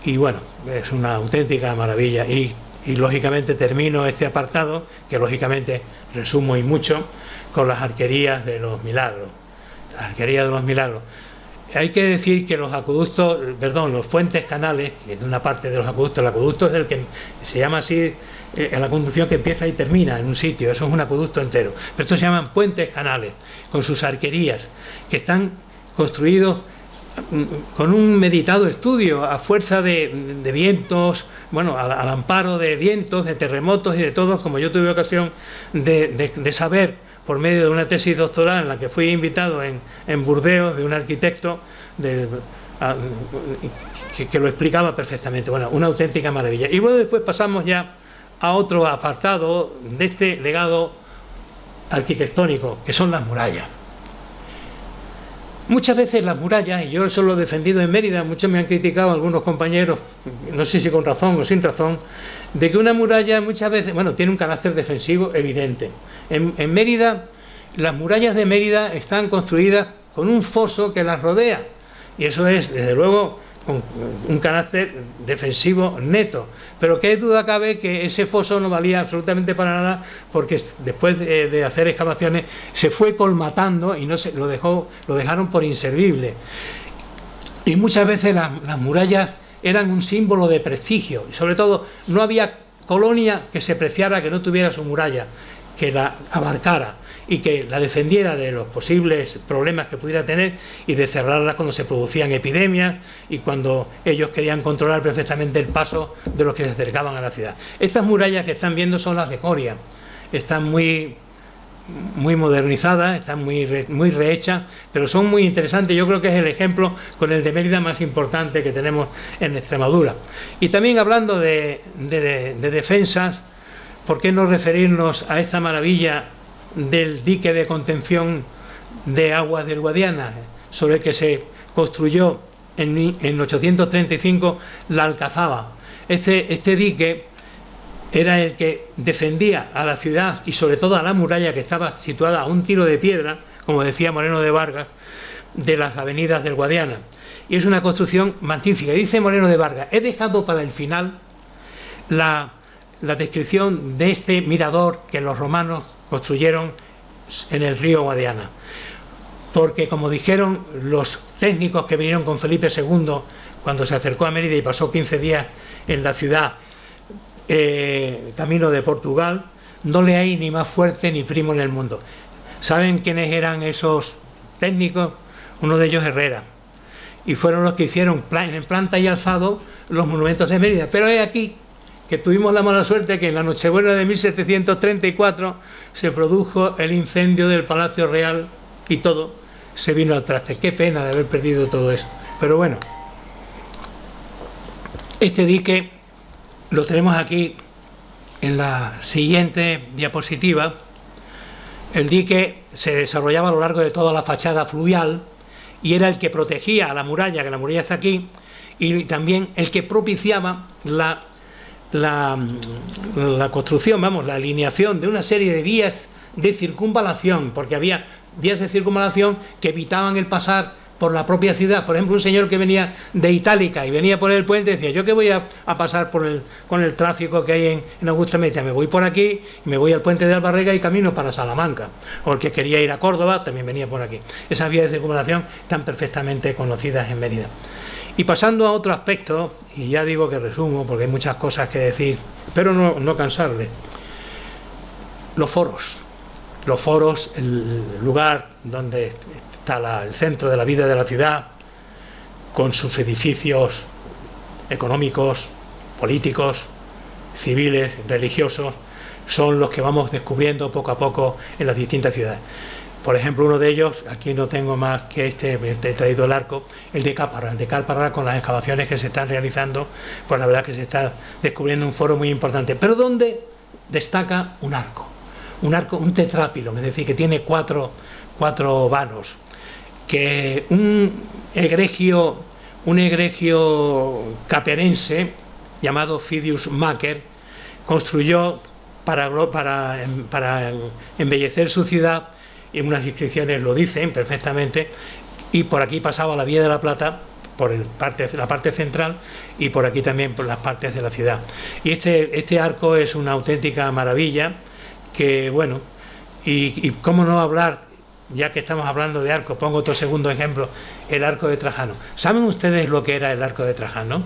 y bueno, es una auténtica maravilla. Y lógicamente termino este apartado, que lógicamente resumo y mucho, con las arquerías de los Milagros. Las arquerías de los Milagros. Hay que decir que los acueductos, perdón, los puentes canales, que es una parte de los acueductos, el acueducto es el que se llama así, la conducción que empieza y termina en un sitio, eso es un acueducto entero. Pero estos se llaman puentes canales, con sus arquerías, que están construidos con un meditado estudio, a fuerza de vientos, bueno, al amparo de vientos, de terremotos y de todo, como yo tuve ocasión de saber por medio de una tesis doctoral en la que fui invitado en Burdeos, de un arquitecto que lo explicaba perfectamente. Bueno, una auténtica maravilla. Y luego después pasamos ya a otro apartado de este legado arquitectónico, que son las murallas. Muchas veces las murallas, y yo eso lo he defendido en Mérida, muchos me han criticado, algunos compañeros, no sé si con razón o sin razón, de que una muralla muchas veces, bueno, tiene un carácter defensivo evidente. En Mérida, las murallas de Mérida están construidas con un foso que las rodea, y eso es, desde luego, con un carácter defensivo neto. Pero qué duda cabe que ese foso no valía absolutamente para nada, porque después de hacer excavaciones se fue colmatando y no se lo dejaron por inservible. Y muchas veces las murallas eran un símbolo de prestigio, y sobre todo no había colonia que se preciara que no tuviera su muralla, que la abarcara y que la defendiera de los posibles problemas que pudiera tener, y de cerrarla cuando se producían epidemias y cuando ellos querían controlar perfectamente el paso de los que se acercaban a la ciudad. Estas murallas que están viendo son las de Coria, están muy modernizadas, están muy rehechas, pero son muy interesantes. Yo creo que es el ejemplo con el de Mérida más importante que tenemos en Extremadura. Y también hablando de defensas, ¿por qué no referirnos a esta maravilla del dique de contención de aguas del Guadiana, sobre el que se construyó en 835 la Alcazaba? Este dique era el que defendía a la ciudad y sobre todo a la muralla, que estaba situada a un tiro de piedra, como decía Moreno de Vargas, de las avenidas del Guadiana. Y es una construcción magnífica. Y dice Moreno de Vargas: he dejado para el final la descripción de este mirador que los romanos construyeron en el río Guadiana, porque, como dijeron los técnicos que vinieron con Felipe II cuando se acercó a Mérida y pasó 15 días en la ciudad camino de Portugal, no le hay ni más fuerte ni primo en el mundo. ¿Saben quiénes eran esos técnicos? Uno de ellos Herrera, y fueron los que hicieron en planta y alzado los monumentos de Mérida. Pero es aquí que tuvimos la mala suerte que en la Nochebuena de 1734 se produjo el incendio del Palacio Real y todo se vino al traste. Qué pena de haber perdido todo eso. Pero bueno, este dique lo tenemos aquí en la siguiente diapositiva. El dique se desarrollaba a lo largo de toda la fachada fluvial y era el que protegía a la muralla, que la muralla está aquí, y también el que propiciaba la construcción, vamos, la alineación de una serie de vías de circunvalación, porque había vías de circunvalación que evitaban el pasar por la propia ciudad. Por ejemplo, un señor que venía de Itálica y venía por el puente decía: yo que voy a pasar con el tráfico que hay en Augusta Media, me voy por aquí, me voy al puente de Albarrega y camino para Salamanca. O el que quería ir a Córdoba también venía por aquí. Esas vías de circunvalación están perfectamente conocidas en Mérida. Y pasando a otro aspecto, y ya digo que resumo porque hay muchas cosas que decir, pero no cansarle. Los foros. Los foros, el lugar donde está el centro de la vida de la ciudad, con sus edificios económicos, políticos, civiles, religiosos, son los que vamos descubriendo poco a poco en las distintas ciudades. Por ejemplo, uno de ellos, aquí no tengo más que he traído el arco, el de Cálparra. El de Cálparra, con las excavaciones que se están realizando, pues la verdad que se está descubriendo un foro muy importante, pero donde destaca un arco, un tetrápilo, es decir, que tiene cuatro vanos, que un egregio caperense llamado Fidius Macer construyó para embellecer su ciudad, y unas inscripciones lo dicen perfectamente, y por aquí pasaba la Vía de la Plata, por la parte central, y por aquí también por las partes de la ciudad. Y este arco es una auténtica maravilla, que bueno, y cómo no hablar, ya que estamos hablando de arco, pongo otro segundo ejemplo, el arco de Trajano. ¿Saben ustedes lo que era el arco de Trajano?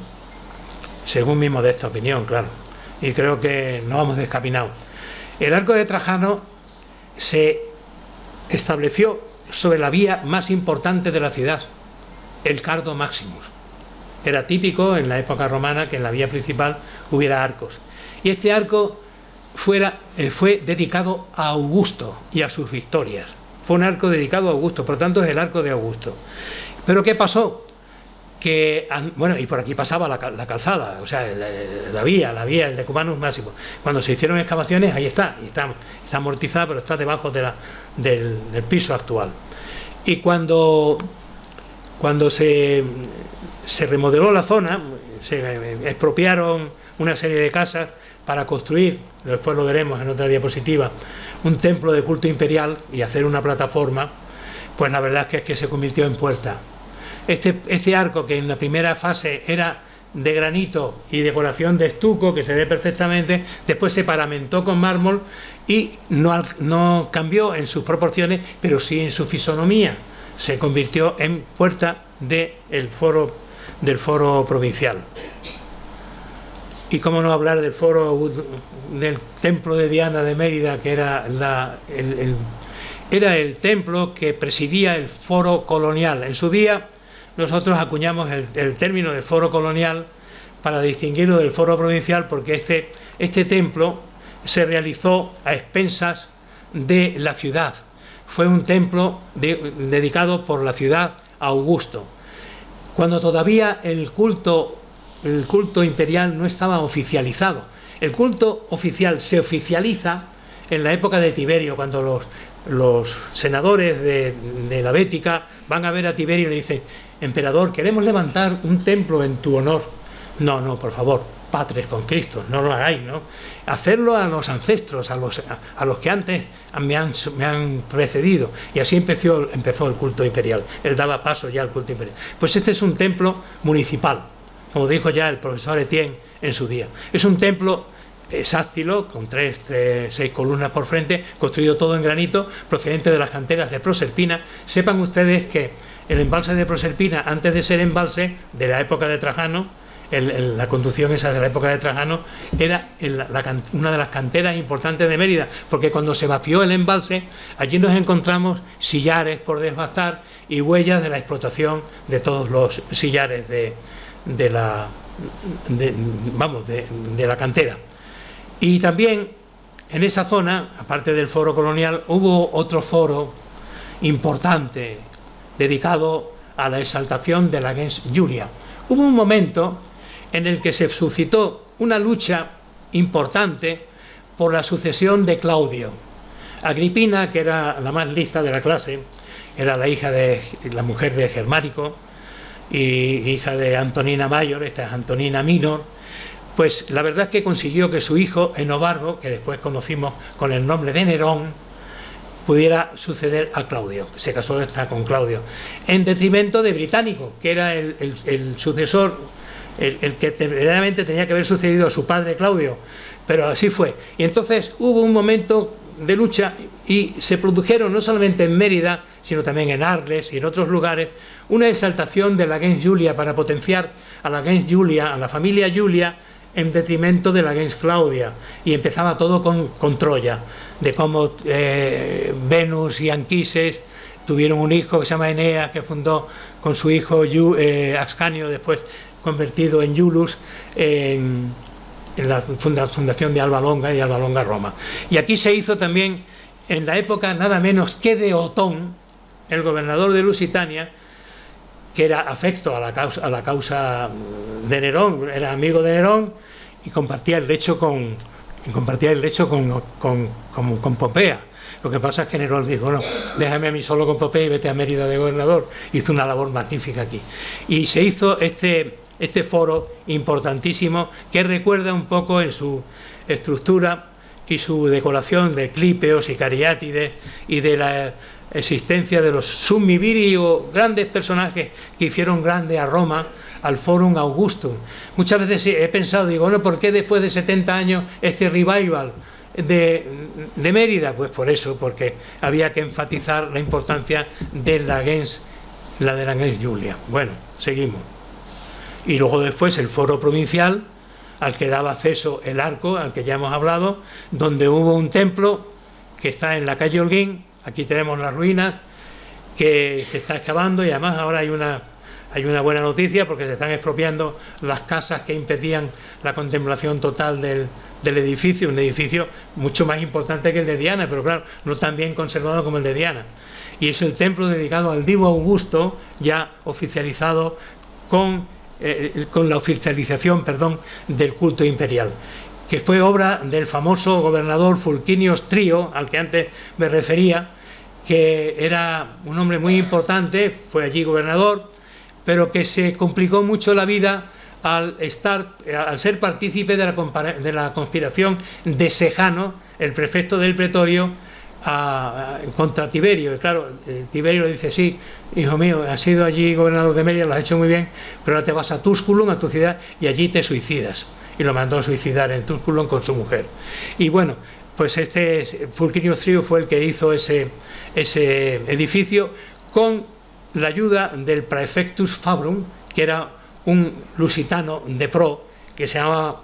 Según mi modesta opinión, claro, y creo que no vamos descaminados. El arco de Trajano se estableció sobre la vía más importante de la ciudad, el Cardo Maximus. Era típico en la época romana que en la vía principal hubiera arcos. Y este arco fue dedicado a Augusto y a sus victorias. Fue un arco dedicado a Augusto, por tanto es el arco de Augusto. ¿Pero qué pasó? Que, bueno, y por aquí pasaba la calzada, o sea, la vía, el Decumanus Maximus. Cuando se hicieron excavaciones, ahí está amortizada, pero está debajo del piso actual. Y cuando se remodeló la zona, se expropiaron una serie de casas para construir, después lo veremos en otra diapositiva, un templo de culto imperial y hacer una plataforma, pues la verdad es que se convirtió en puerta. Este arco, que en la primera fase era de granito y decoración de estuco, que se ve perfectamente, después se paramentó con mármol y no cambió en sus proporciones, pero sí en su fisonomía. Se convirtió en puerta del foro provincial. Y cómo no hablar del del templo de Diana de Mérida, que era el templo que presidía el foro colonial. En su día nosotros acuñamos el término de foro colonial para distinguirlo del foro provincial, porque este templo se realizó a expensas de la ciudad. Fue un templo dedicado por la ciudad a Augusto, cuando todavía el culto imperial no estaba oficializado. El culto oficial se oficializa en la época de Tiberio, cuando los senadores de la Bética van a ver a Tiberio y le dicen: emperador, queremos levantar un templo en tu honor. No, por favor, patres con Cristo, no lo hagáis, ¿no? Hacerlo a los ancestros, a los que antes me han precedido. Y así empezó el culto imperial. Él daba paso ya al culto imperial. Pues este es un templo municipal, como dijo ya el profesor Etienne en su día. Es un templo hexástilo, con 6 columnas por frente, construido todo en granito, procedente de las canteras de Proserpina. Sepan ustedes que el embalse de Proserpina, antes de ser embalse de la época de Trajano, la conducción esa de la época de Trajano, era una de las canteras importantes de Mérida, porque cuando se vació el embalse, allí nos encontramos sillares por desbastar y huellas de la explotación de todos los sillares de la cantera. Y también en esa zona, aparte del foro colonial, hubo otro foro importante dedicado a la exaltación de la gens Julia. Hubo un momento en el que se suscitó una lucha importante por la sucesión de Claudio. Agripina, que era la más lista de la clase, era la mujer de Germánico y hija de Antonina Mayor, esta es Antonina Minor. Pues la verdad es que consiguió que su hijo Enobarbo, que después conocimos con el nombre de Nerón, pudiera suceder a Claudio. Se casó con Claudio, en detrimento de Británico, que era el sucesor, el que verdaderamente tenía que haber sucedido a su padre Claudio, pero así fue. Y entonces hubo un momento de lucha y se produjeron no solamente en Mérida, sino también en Arles y en otros lugares, una exaltación de la gens Julia para potenciar a la gens Julia, a la familia Julia, en detrimento de la gens Claudia, y empezaba todo con Troya, de cómo Venus y Anquises tuvieron un hijo que se llama Eneas, que fundó con su hijo Ascanio, después convertido en Iulus, en la fundación de Alba Longa y Alba Longa Roma. Y aquí se hizo también, en la época nada menos que de Otón, el gobernador de Lusitania, que era afecto a la causa de Nerón, era amigo de Nerón y compartía el lecho con Popea. Lo que pasa es que Nerón dijo, bueno, déjame a mí solo con Popea y vete a Mérida de gobernador. Hizo una labor magnífica aquí. Y se hizo este foro importantísimo, que recuerda un poco en su estructura y su decoración de clípeos y cariátides y de la existencia de los summivirii, grandes personajes que hicieron grande a Roma, al Forum Augustum. Muchas veces he pensado, digo, bueno, ¿por qué después de 70 años este revival de Mérida? Pues por eso, porque había que enfatizar la importancia de la gens Julia. Bueno, seguimos. Y luego después el foro provincial, al que daba acceso el arco, al que ya hemos hablado, donde hubo un templo que está en la calle Holguín. Aquí tenemos las ruinas que se está excavando, y además ahora hay una buena noticia, porque se están expropiando las casas que impedían la contemplación total del edificio, un edificio mucho más importante que el de Diana, pero claro, no tan bien conservado como el de Diana. Y es el templo dedicado al Divo Augusto, ya oficializado con la oficialización, del culto imperial, que fue obra del famoso gobernador Fulquinius Trio, al que antes me refería, que era un hombre muy importante, fue allí gobernador, pero que se complicó mucho la vida al ser partícipe de la conspiración de Sejano, el prefecto del pretorio, contra Tiberio. Y claro, Tiberio le dice, sí, hijo mío, has sido allí gobernador de Mérida, lo has hecho muy bien, pero ahora te vas a Tusculum, a tu ciudad, y allí te suicidas. Y lo mandó a suicidar en Tusculum con su mujer. Y bueno, pues Fulquinius Trio fue el que hizo ese edificio con la ayuda del Praefectus Fabrum, que era un lusitano de pro, que se llamaba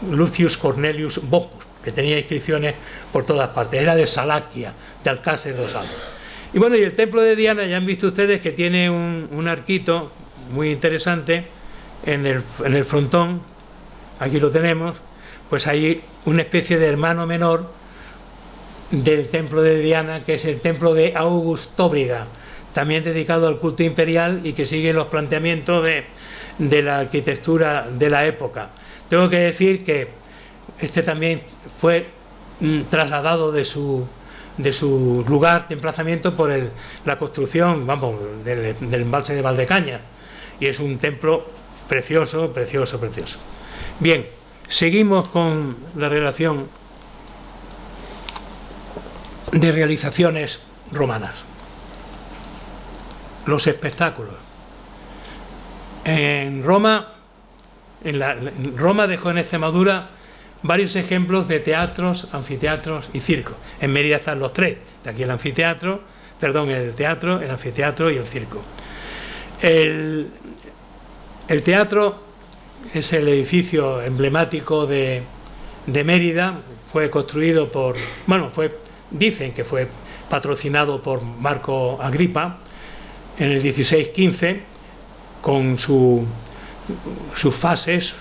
Lucius Cornelius Bocchus, que tenía inscripciones por todas partes, era de Salaquia, de Alcácer dos Alba. Y bueno, y el templo de Diana, ya han visto ustedes que tiene un arquito muy interesante en el frontón. Aquí lo tenemos, pues hay una especie de hermano menor del templo de Diana, que es el templo de Augustóbriga, también dedicado al culto imperial y que sigue los planteamientos de la arquitectura de la época. Tengo que decir que este también fue trasladado de su lugar de emplazamiento por la construcción, del embalse de Valdecañas, y es un templo precioso, precioso, precioso. Bien, seguimos con la relación de realizaciones romanas. Los espectáculos. Roma dejó en Extremadura varios ejemplos de teatros, anfiteatros y circos. En Mérida están los tres, de aquí el teatro, el anfiteatro y el circo. El teatro es el edificio emblemático de Mérida. Fue construido por, bueno, dicen que fue patrocinado por Marco Agripa en el 16-15, con sus fases,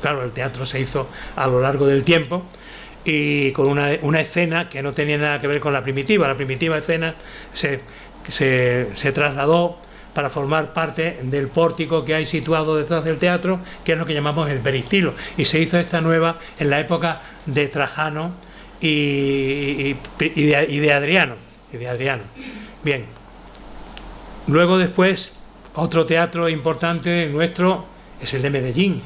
claro, el teatro se hizo a lo largo del tiempo, y con una escena que no tenía nada que ver con la primitiva escena se trasladó para formar parte del pórtico que hay situado detrás del teatro, que es lo que llamamos el peristilo, y se hizo esta nueva en la época de Trajano y de Adriano. Bien, luego después otro teatro importante nuestro es el de Medellín.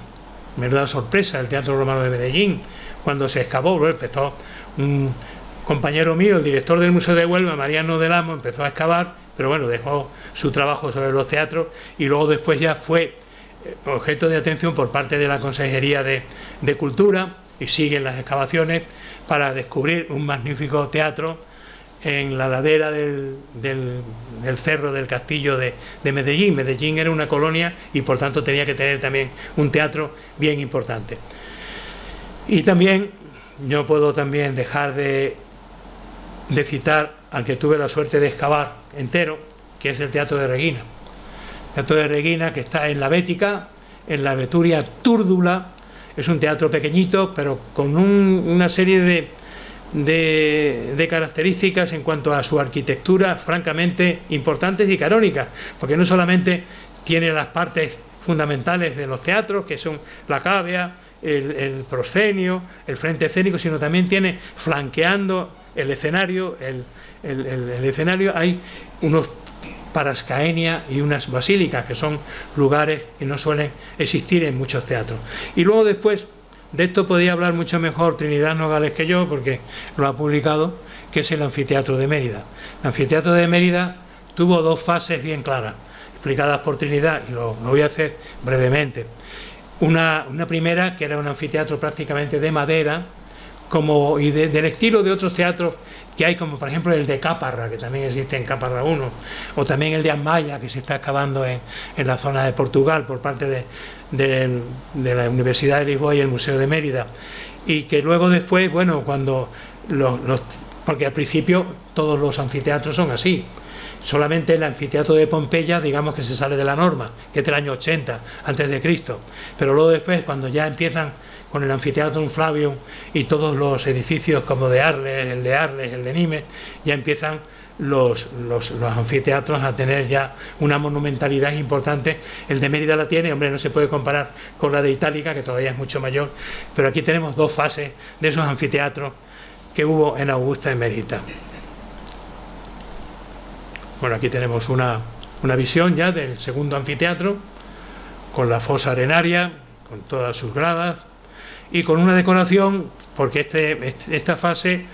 Me da sorpresa el Teatro Romano de Medellín. Cuando se excavó, empezó un compañero mío, el director del Museo de Huelva, Mariano del Amo, empezó a excavar, pero bueno, dejó su trabajo sobre los teatros, y luego después ya fue objeto de atención por parte de la Consejería de Cultura, y siguen las excavaciones para descubrir un magnífico teatro en la ladera del cerro del castillo de Medellín. Medellín era una colonia y por tanto tenía que tener también un teatro bien importante. Y también, no puedo también dejar de citar al que tuve la suerte de excavar entero, que es el Teatro de Reguina. El Teatro de Reguina, que está en la Bética, en la Veturia Túrdula. Es un teatro pequeñito, pero con una serie de características en cuanto a su arquitectura francamente importantes y canónicas, porque no solamente tiene las partes fundamentales de los teatros, que son la cavea, el proscenio, el frente escénico, sino también tiene, flanqueando el escenario, el escenario, hay unos parascaenia y unas basílicas, que son lugares que no suelen existir en muchos teatros. Y luego después, de esto podía hablar mucho mejor Trinidad Nogales que yo, porque lo ha publicado, que es el Anfiteatro de Mérida. El Anfiteatro de Mérida tuvo dos fases bien claras, explicadas por Trinidad, y lo voy a hacer brevemente. Una primera, que era un anfiteatro prácticamente de madera, y del estilo de otros teatros que hay, como por ejemplo el de Caparra, que también existe en Caparra 1, o también el de Amaya, que se está excavando en la zona de Portugal por parte de la Universidad de Lisboa y el Museo de Mérida, y que luego después, bueno, porque al principio todos los anfiteatros son así. Solamente el anfiteatro de Pompeya, digamos que se sale de la norma, que es del año 80 a.C., pero luego después, cuando ya empiezan con el Anfiteatrum Flavium y todos los edificios como de Arles, el de Nimes, ya empiezan los anfiteatros a tener ya una monumentalidad importante. El de Mérida la tiene, hombre, no se puede comparar con la de Itálica, que todavía es mucho mayor, pero aquí tenemos dos fases de esos anfiteatros que hubo en Augusta y Mérida. Bueno, aquí tenemos una visión ya del segundo anfiteatro, con la fosa arenaria, con todas sus gradas, y con una decoración, porque esta fase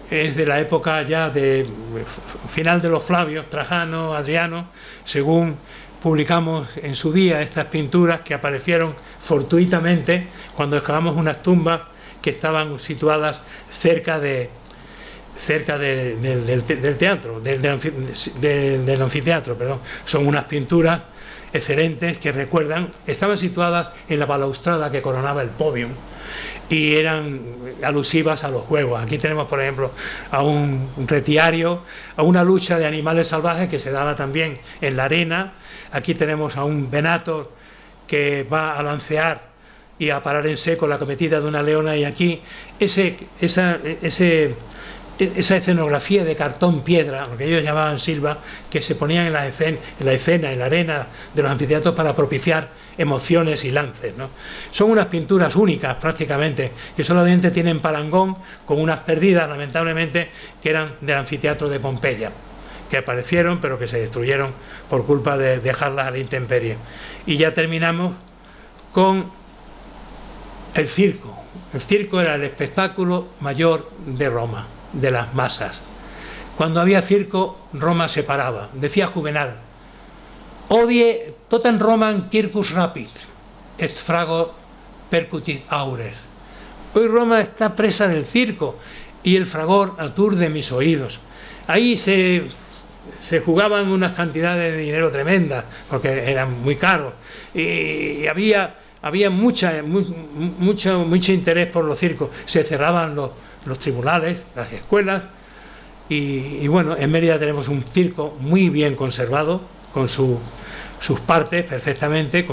es de la época ya de final de los Flavios, Trajano, Adriano, según publicamos en su día estas pinturas que aparecieron fortuitamente cuando excavamos unas tumbas que estaban situadas cerca del teatro, del anfiteatro, perdón. Son unas pinturas excelentes que recuerdan, estaban situadas en la balaustrada que coronaba el podium y eran alusivas a los juegos. Aquí tenemos, por ejemplo, a un retiario, a una lucha de animales salvajes que se daba también en la arena. Aquí tenemos a un venator que va a lancear y a parar en seco la acometida de una leona, y aquí esa escenografía de cartón piedra, lo que ellos llamaban silva, que se ponían en la escena, en la arena de los anfiteatros para propiciar emociones y lances, ¿no? Son unas pinturas únicas prácticamente, que solamente tienen parangón con unas perdidas, lamentablemente, que eran del anfiteatro de Pompeya, que aparecieron pero que se destruyeron por culpa de dejarlas a la intemperie. Y ya terminamos con el circo. El circo era el espectáculo mayor de Roma, de las masas. Cuando había circo, Roma se paraba. Decía Juvenal: odie totem Romam circus rapit, est frago percutit aures. Hoy Roma está presa del circo y el fragor aturde mis oídos. Ahí se jugaban unas cantidades de dinero tremendas, porque eran muy caros, y había había mucho interés por los circos. Se cerraban los tribunales, las escuelas, y bueno, en Mérida tenemos un circo muy bien conservado, con sus partes perfectamente,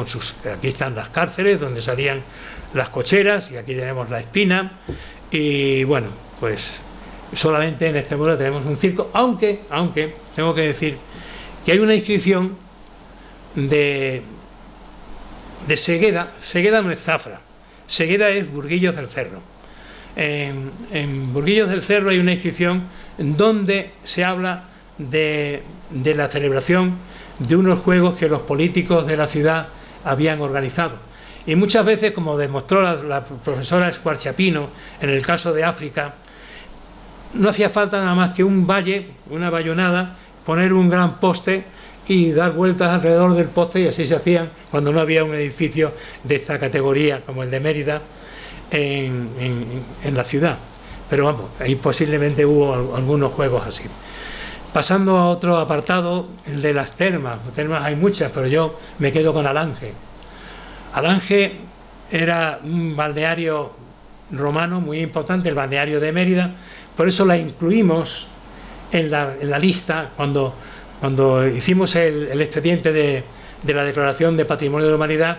aquí están las cárceles donde salían las cocheras, y aquí tenemos la Espina, y bueno, pues solamente en Extremadura tenemos un circo, aunque tengo que decir que hay una inscripción de Segueda. Segueda no es Zafra, Segueda es Burguillos del Cerro. En Burguillos del Cerro hay una inscripción donde se habla de la celebración de unos juegos que los políticos de la ciudad habían organizado. Y muchas veces, como demostró la profesora Escuarchapino en el caso de África, no hacía falta nada más que un valle, una bayonada, poner un gran poste y dar vueltas alrededor del poste, y así se hacían cuando no había un edificio de esta categoría como el de Mérida en la ciudad. Pero vamos, ahí posiblemente hubo algunos juegos así. Pasando a otro apartado, el de las termas. Termas hay muchas, pero yo me quedo con Alange. Alange era un balneario romano muy importante, el balneario de Mérida, por eso la incluimos en la lista cuando hicimos el expediente de la Declaración de Patrimonio de la Humanidad.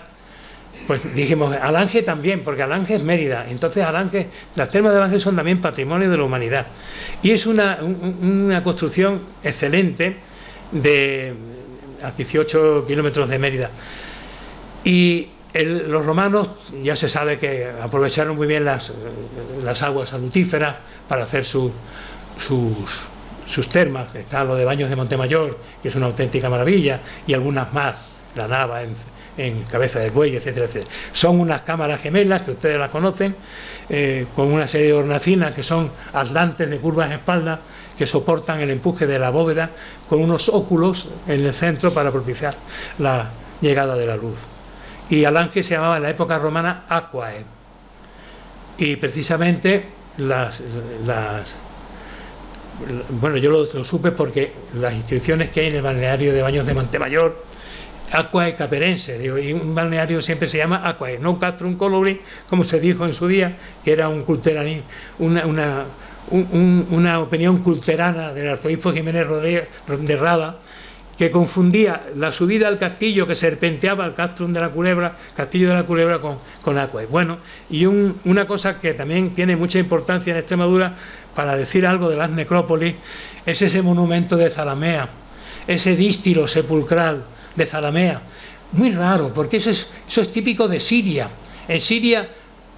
Pues dijimos Alange también, porque Alange es Mérida, entonces Alange, las termas de Alange son también patrimonio de la humanidad, y es una construcción excelente a 18 kilómetros de Mérida. Y los romanos ya se sabe que aprovecharon muy bien las aguas salutíferas para hacer sus termas. Está lo de Baños de Montemayor, que es una auténtica maravilla, y algunas más, la Nava en Cabeza del Buey, etcétera, etcétera. Son unas cámaras gemelas que ustedes las conocen, con una serie de hornacinas que son atlantes de curvas espaldas que soportan el empuje de la bóveda, con unos óculos en el centro para propiciar la llegada de la luz. Y Alange se llamaba en la época romana Aquae, y precisamente bueno, yo lo supe porque las inscripciones que hay en el balneario de Baños de Montemayor, Aquae Caperense, digo, y un balneario siempre se llama Aquae, no Castrum Colobri, como se dijo en su día, que era un culteranismo, una opinión culterana del arzobispo Jiménez Rodríguez de Rada, que confundía la subida al castillo que serpenteaba al Castrum de la Culebra, Castillo de la Culebra, con Aquae. Bueno, y una cosa que también tiene mucha importancia en Extremadura, para decir algo de las necrópolis, es ese monumento de Zalamea, ese dístilo sepulcral de Zalamea, muy raro, porque eso es típico de Siria. En Siria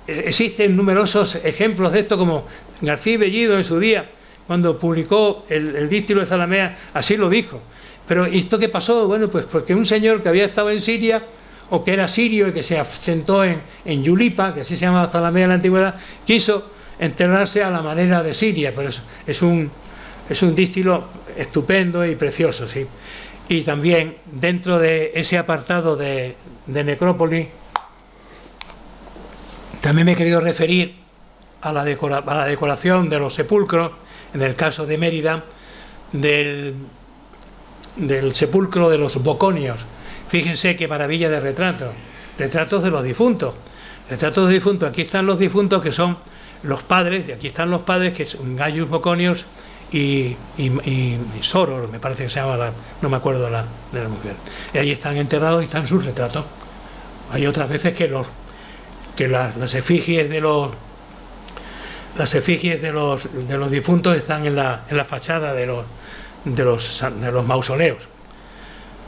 existen numerosos ejemplos de esto, como García Bellido en su día, cuando publicó el dístilo de Zalamea, así lo dijo. Pero ¿esto qué pasó? Bueno, pues porque un señor que había estado en Siria, o que era sirio y que se asentó en Yulipa, que así se llamaba Zalamea en la antigüedad, quiso enterrarse a la manera de Siria. Pero es un dístilo estupendo y precioso, sí. Y también dentro de ese apartado de necrópolis, también me he querido referir a la decoración de los sepulcros, en el caso de Mérida, del sepulcro de los Boconios. Fíjense qué maravilla de retratos de los difuntos. Retratos de difuntos, aquí están los difuntos que son los padres, y aquí están los padres, que son Gaius Boconios y Soror, me parece que se llama, no me acuerdo de la mujer. Y ahí están enterrados y están sus retratos. Hay otras veces que las efigies de los difuntos están en la fachada de los mausoleos.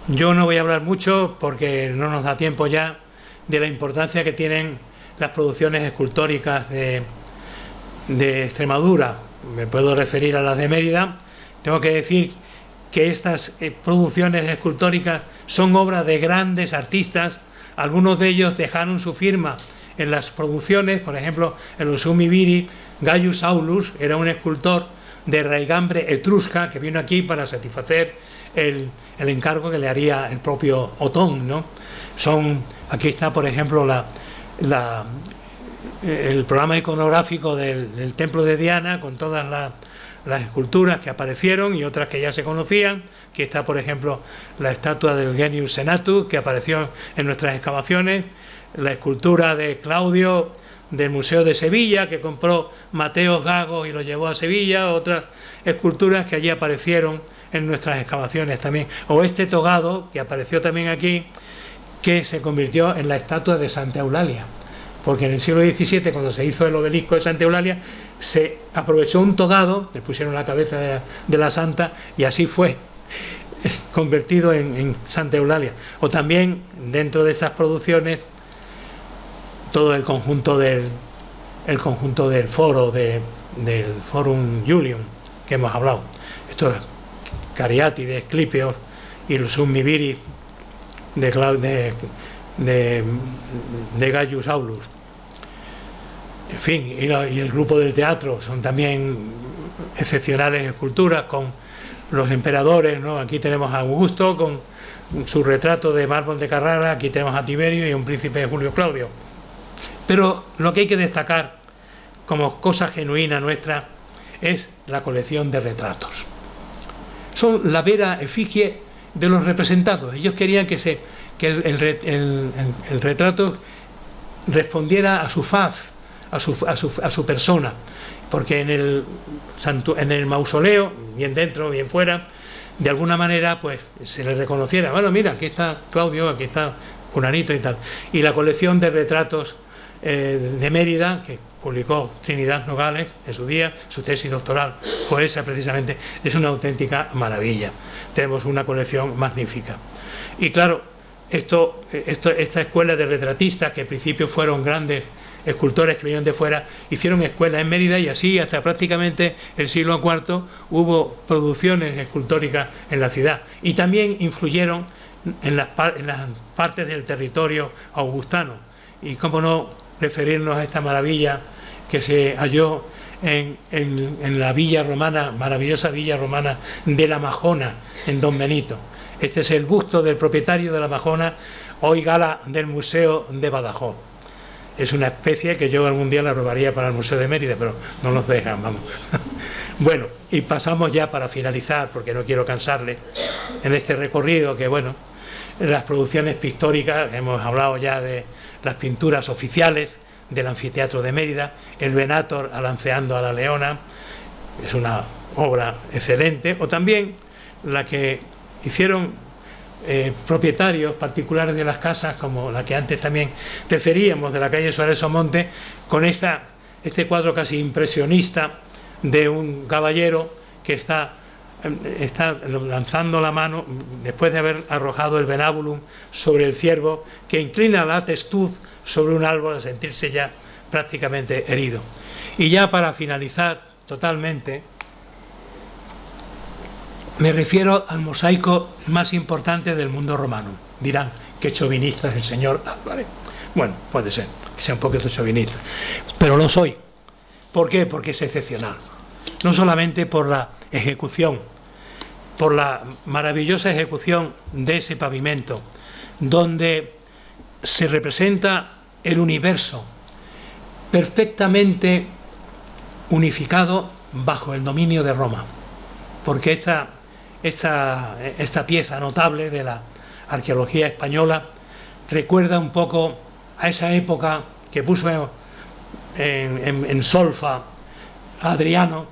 Yo no voy a hablar mucho porque no nos da tiempo ya de la importancia que tienen las producciones escultóricas de Extremadura. Me puedo referir a las de Mérida. Tengo que decir que estas producciones escultóricas son obras de grandes artistas. Algunos de ellos dejaron su firma en las producciones. Por ejemplo, en los Umibiri, Gaius Aulus era un escultor de raigambre etrusca que vino aquí para satisfacer el encargo que le haría el propio Otón, ¿no? Aquí está, por ejemplo, el programa iconográfico del templo de Diana, con todas las esculturas que aparecieron y otras que ya se conocían. Aquí está, por ejemplo, la estatua del Genius Senatus, que apareció en nuestras excavaciones. la escultura de Claudio del Museo de Sevilla, que compró Mateo Gago y lo llevó a Sevilla, otras esculturas que allí aparecieron en nuestras excavaciones también, o este togado que apareció también aquí, que se convirtió en la estatua de Santa Eulalia, porque en el siglo XVII, cuando se hizo el obelisco de Santa Eulalia, se aprovechó un togado, le pusieron la cabeza de la santa y así fue convertido en Santa Eulalia. O también dentro de estas producciones todo el conjunto del foro del Forum Julium que hemos hablado, esto es Cariátides, Clipios y los Summiviris de Gaius Aulus. En fin, y el grupo del teatro son también excepcionales esculturas con los emperadores, ¿no? Aquí tenemos a Augusto con su retrato de mármol de Carrara, aquí tenemos a Tiberio y un príncipe de Julio Claudio. Pero lo que hay que destacar como cosa genuina nuestra es la colección de retratos. Son la vera efigie de los representados. Ellos querían que el retrato respondiera a su faz, a su persona, porque en el mausoleo, bien dentro, bien fuera, de alguna manera pues se le reconociera, bueno, mira, aquí está Claudio, aquí está Fulanito y tal. Y la colección de retratos de Mérida, que publicó Trinidad Nogales en su día, su tesis doctoral fue esa precisamente, es una auténtica maravilla. Tenemos una colección magnífica. Y claro, esta escuela de retratistas, que al principio fueron grandes escultores que vinieron de fuera, hicieron escuela en Mérida y así hasta prácticamente el siglo IV hubo producciones escultóricas en la ciudad. Y también influyeron en las partes del territorio augustano. Y cómo no referirnos a esta maravilla que se halló en la villa romana, maravillosa villa romana de la Majona, en Don Benito. Este es el busto del propietario de la Majona, hoy gala del Museo de Badajoz. Es una especie que yo algún día la robaría para el Museo de Mérida, pero no nos dejan, vamos. Bueno, y pasamos ya para finalizar, porque no quiero cansarle, en este recorrido que, bueno, las producciones pictóricas, hemos hablado ya de las pinturas oficiales del anfiteatro de Mérida, el Venator alanceando a la leona, es una obra excelente, o también la que hicieron propietarios particulares de las casas, como la que antes también referíamos, de la calle Suárez Omonte, con este cuadro casi impresionista de un caballero que está lanzando la mano después de haber arrojado el venábulum sobre el ciervo, que inclina la testuz sobre un árbol a sentirse ya prácticamente herido. Y ya para finalizar totalmente, me refiero al mosaico más importante del mundo romano. Dirán, qué chauvinista es el señor Álvarez. Bueno, puede ser que sea un poquito chauvinista, pero lo soy. ¿Por qué? Porque es excepcional. No solamente por la ejecución, por la maravillosa ejecución de ese pavimento, donde se representa el universo perfectamente unificado bajo el dominio de Roma, porque esta pieza notable de la arqueología española recuerda un poco a esa época que puso en solfa a Adriano,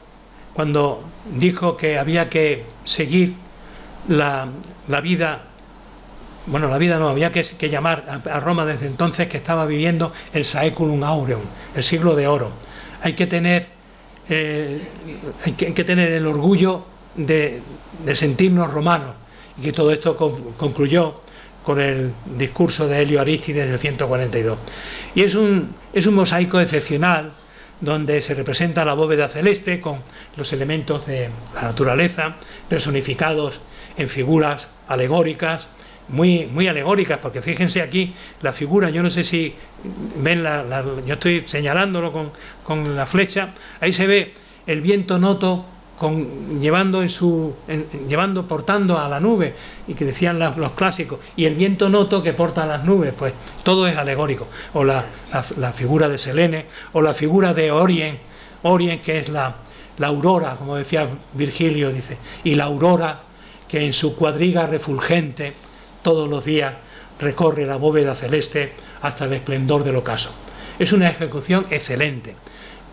cuando dijo que había que seguir la vida, bueno, la vida no, había que llamar a Roma desde entonces que estaba viviendo el Saeculum Aureum, el siglo de oro. Hay que tener el orgullo de sentirnos romanos, y que todo esto concluyó con el discurso de Helio Arístides del 142. Y es un mosaico excepcional, donde se representa la bóveda celeste con los elementos de la naturaleza personificados en figuras alegóricas, muy alegóricas, porque fíjense aquí la figura, yo no sé si ven yo estoy señalándolo con la flecha, ahí se ve el viento noto portando a la nube, y que decían los clásicos, y el viento noto que porta a las nubes, pues todo es alegórico. O la figura de Selene, o la figura de Orien, que es la aurora, como decía Virgilio, dice, y la aurora que en su cuadriga refulgente todos los días recorre la bóveda celeste hasta el esplendor del ocaso. Es una ejecución excelente.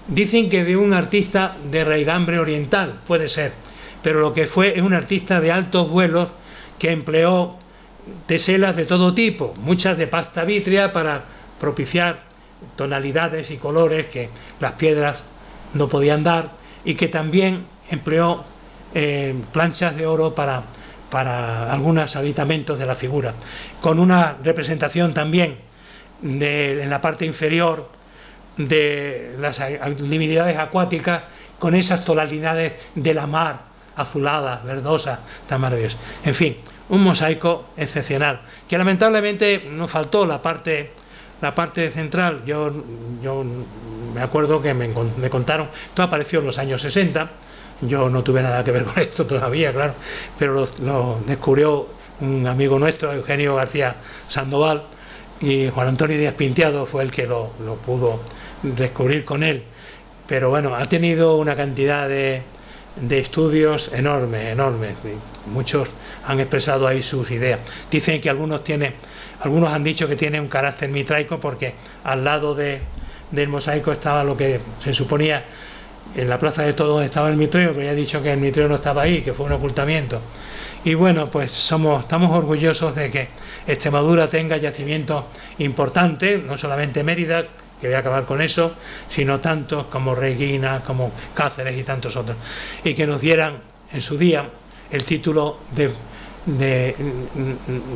Dicen que de un artista de raigambre oriental, puede ser, pero lo que fue es un artista de altos vuelos que empleó teselas de todo tipo, muchas de pasta vítrea para propiciar tonalidades y colores que las piedras no podían dar, y que también empleó planchas de oro para algunos aditamentos de la figura, con una representación también en la parte inferior de las divinidades acuáticas, con esas tonalidades de la mar, azuladas, verdosas, tan maravillosas. En fin, un mosaico excepcional, que lamentablemente nos faltó la parte central. Yo me acuerdo que me contaron, esto apareció en los años 60, yo no tuve nada que ver con esto todavía, claro, pero lo descubrió un amigo nuestro, Eugenio García Sandoval, y Juan Antonio Díaz Pintiado fue el que lo pudo descubrir con él. Pero bueno, ha tenido una cantidad de estudios enormes. Muchos han expresado ahí sus ideas. Dicen que algunos han dicho que tiene un carácter mitraico, porque al lado del mosaico estaba lo que se suponía en la Plaza de Toros, donde estaba el mitreo, pero ya he dicho que el mitreo no estaba ahí, que fue un ocultamiento. Y bueno, pues estamos orgullosos de que Extremadura tenga yacimientos importantes, no solamente Mérida, que voy a acabar con eso, sino tantos como Reguina, como Cáceres y tantos otros, y que nos dieran en su día el título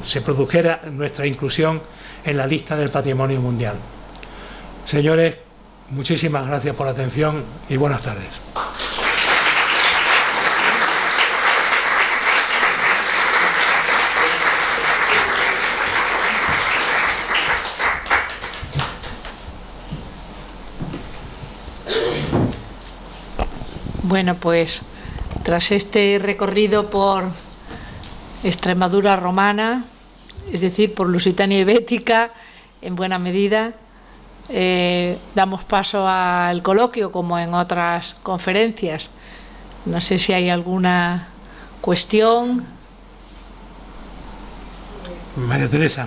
se produjera nuestra inclusión en la lista del patrimonio mundial. Señores, muchísimas gracias por la atención y buenas tardes. Bueno, pues tras este recorrido por Extremadura romana, es decir, por Lusitania y Bética, en buena medida, damos paso al coloquio, como en otras conferencias. No sé si hay alguna cuestión. María Teresa.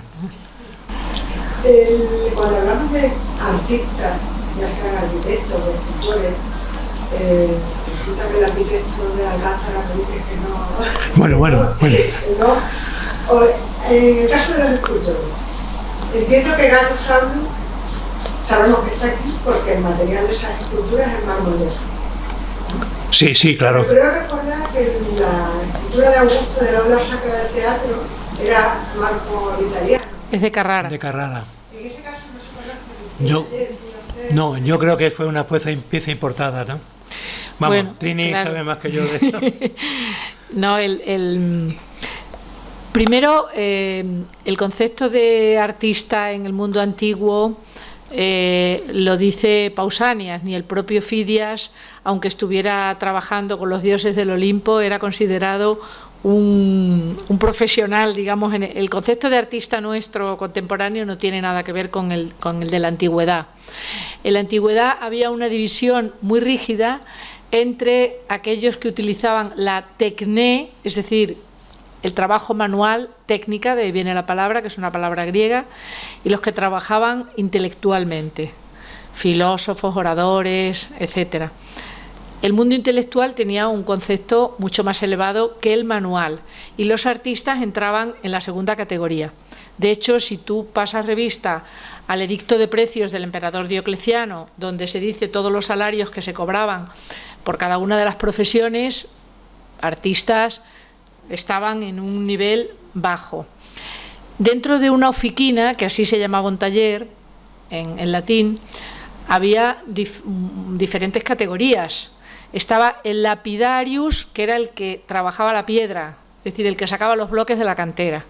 Cuando hablamos de artistas, ya sean arquitectos o escultores, resulta que el arquitecto de Alcázar me dice que no. Bueno. No, en el caso de los escultores, entiendo que Galo Saulus sabemos que está aquí porque el material de esas esculturas es mármol. Sí, claro. Pero creo recordar que la escultura de Augusto de la obra sacra del teatro era mármol italiano. Es de Carrara. De Carrara. En ese caso no se conoce. Yo creo que fue una pieza importada, ¿no? Vamos, bueno, Trini claro. Sabe más que yo de esto. No, primero, el concepto de artista en el mundo antiguo lo dice Pausanias. Ni el propio Fidias, aunque estuviera trabajando con los dioses del Olimpo, era considerado un profesional, digamos. El concepto de artista nuestro contemporáneo no tiene nada que ver con el de la antigüedad. En la antigüedad había una división muy rígida entre aquellos que utilizaban la tecné, es decir, el trabajo manual, técnica, de ahí viene la palabra, que es una palabra griega, y los que trabajaban intelectualmente, filósofos, oradores, etcétera. El mundo intelectual tenía un concepto mucho más elevado que el manual, y los artistas entraban en la segunda categoría. De hecho, si tú pasas revista al edicto de precios del emperador Diocleciano, donde se dice todos los salarios que se cobraban por cada una de las profesiones, artistas estaban en un nivel bajo. Dentro de una oficina, que así se llamaba un taller en latín, había diferentes categorías. Estaba el lapidarius, que era el que trabajaba la piedra, es decir, el que sacaba los bloques de la cantera.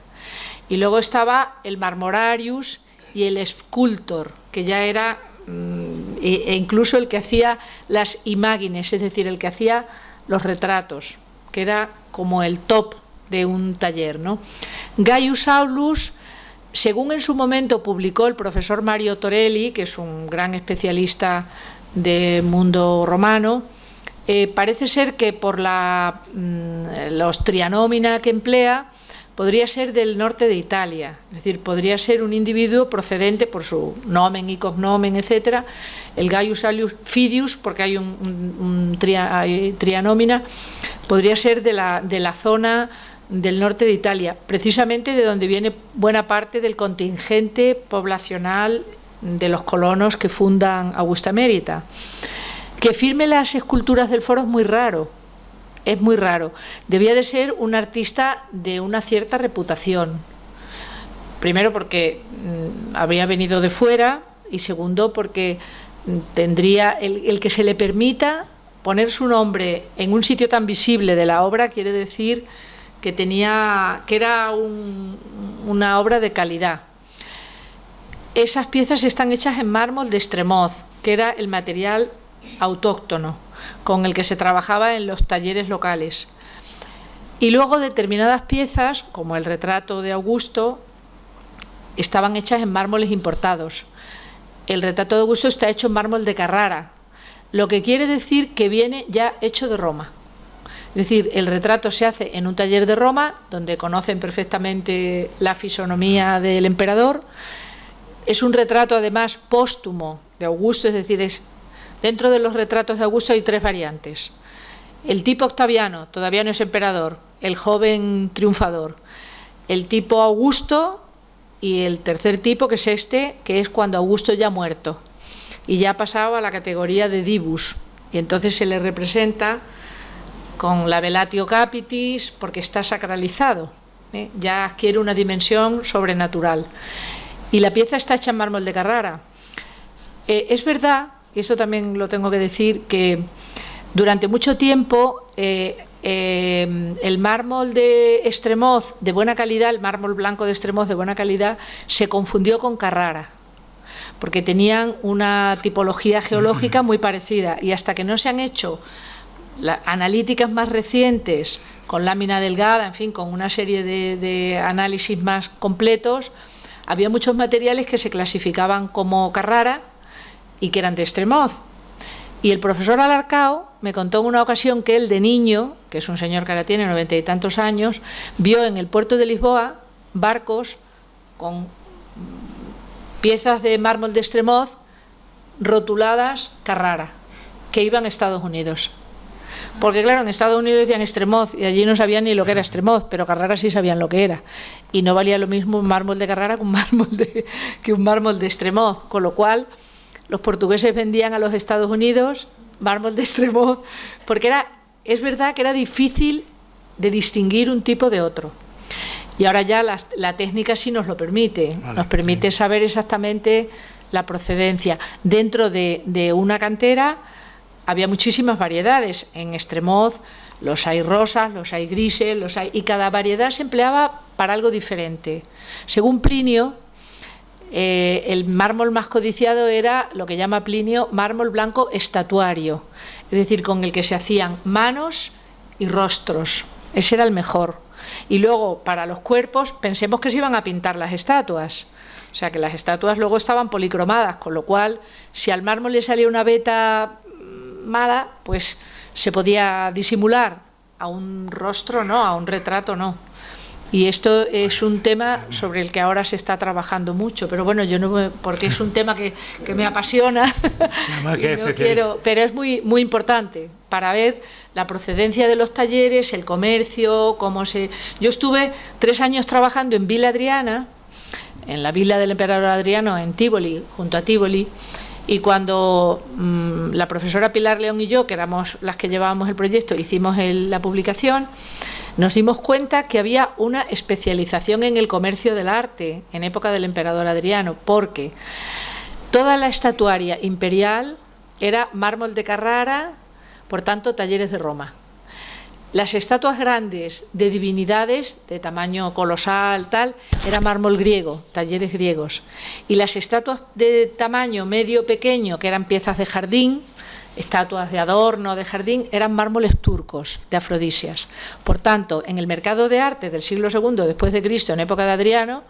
Y luego estaba el marmorarius y el escultor, que ya era e incluso el que hacía las imágenes, es decir, el que hacía los retratos, que era como el top de un taller, ¿no? Gaius Aulus, según en su momento publicó el profesor Mario Torelli, que es un gran especialista del mundo romano, parece ser que por los trianómina que emplea, podría ser del norte de Italia, es decir, podría ser un individuo procedente por su nomen y cognomen, etcétera, el Gaius Salus Fidius, porque hay hay trianómina, podría ser de la zona del norte de Italia, precisamente de donde viene buena parte del contingente poblacional de los colonos que fundan Augusta Emerita. Que firme las esculturas del foro es muy raro. Es muy raro. Debía de ser un artista de una cierta reputación. Primero porque habría venido de fuera y segundo porque tendría el que se le permita poner su nombre en un sitio tan visible de la obra quiere decir que era una obra de calidad. Esas piezas están hechas en mármol de Estremoz, que era el material autóctono con el que se trabajaba en los talleres locales. Y luego determinadas piezas, como el retrato de Augusto, estaban hechas en mármoles importados. El retrato de Augusto está hecho en mármol de Carrara, lo que quiere decir que viene ya hecho de Roma. Es decir, el retrato se hace en un taller de Roma, donde conocen perfectamente la fisonomía del emperador. Es un retrato además póstumo de Augusto, es decir, dentro de los retratos de Augusto hay 3 variantes. El tipo Octaviano, todavía no es emperador, el joven triunfador. El tipo Augusto y el tercer tipo, que es este, que es cuando Augusto ya ha muerto y ya ha pasado a la categoría de divus. Y entonces se le representa con la velatio capitis porque está sacralizado, ya adquiere una dimensión sobrenatural. Y la pieza está hecha en mármol de Carrara. Es verdad, y esto también lo tengo que decir, que durante mucho tiempo el mármol de Estremoz de buena calidad, el mármol blanco de Estremoz de buena calidad, se confundió con Carrara, porque tenían una tipología geológica muy parecida, y hasta que no se han hecho analíticas más recientes, con lámina delgada, en fin, con una serie de análisis más completos, había muchos materiales que se clasificaban como Carrara y que eran de Estremoz. Y el profesor Alarcao me contó en una ocasión que él de niño, que es un señor que ahora tiene 90 y tantos años, vio en el puerto de Lisboa barcos con piezas de mármol de Estremoz rotuladas Carrara, que iban a Estados Unidos. Porque claro, en Estados Unidos decían Estremoz y allí no sabían ni lo que era Estremoz, pero Carrara sí sabían lo que era. Y no valía lo mismo un mármol de Carrara que un mármol de Estremoz, con lo cual los portugueses vendían a los Estados Unidos mármol de Estremoz, porque es verdad que era difícil de distinguir un tipo de otro. Y ahora ya la técnica sí nos lo permite, nos permite saber exactamente la procedencia. Dentro de una cantera había muchísimas variedades. En Estremoz los hay rosas, los hay grises, y cada variedad se empleaba para algo diferente. Según Plinio, el mármol más codiciado era lo que llama Plinio mármol blanco estatuario, es decir, con el que se hacían manos y rostros. Ese era el mejor. Y luego, para los cuerpos, pensemos que se iban a pintar las estatuas. O sea, que las estatuas luego estaban policromadas, con lo cual, si al mármol le salía una veta mala, pues se podía disimular. A un rostro no, a un retrato no. Y esto es un tema sobre el que ahora se está trabajando mucho, pero bueno, yo no, porque es un tema que me apasiona, no quiero, pero es muy, muy importante para ver la procedencia de los talleres, el comercio, cómo se... Yo estuve 3 años trabajando en Villa Adriana, en la villa del emperador Adriano, en Tívoli, junto a Tívoli, y cuando la profesora Pilar León y yo, que éramos las que llevábamos el proyecto, hicimos la publicación, nos dimos cuenta que había una especialización en el comercio del arte en época del emperador Adriano, porque toda la estatuaria imperial era mármol de Carrara, por tanto, talleres de Roma. Las estatuas grandes de divinidades, de tamaño colosal, tal, era mármol griego, talleres griegos. Y las estatuas de tamaño medio pequeño, que eran piezas de jardín, estatuas de adorno, de jardín, eran mármoles turcos, de Afrodisias. Por tanto, en el mercado de arte del siglo II después de Cristo, en época de Adriano,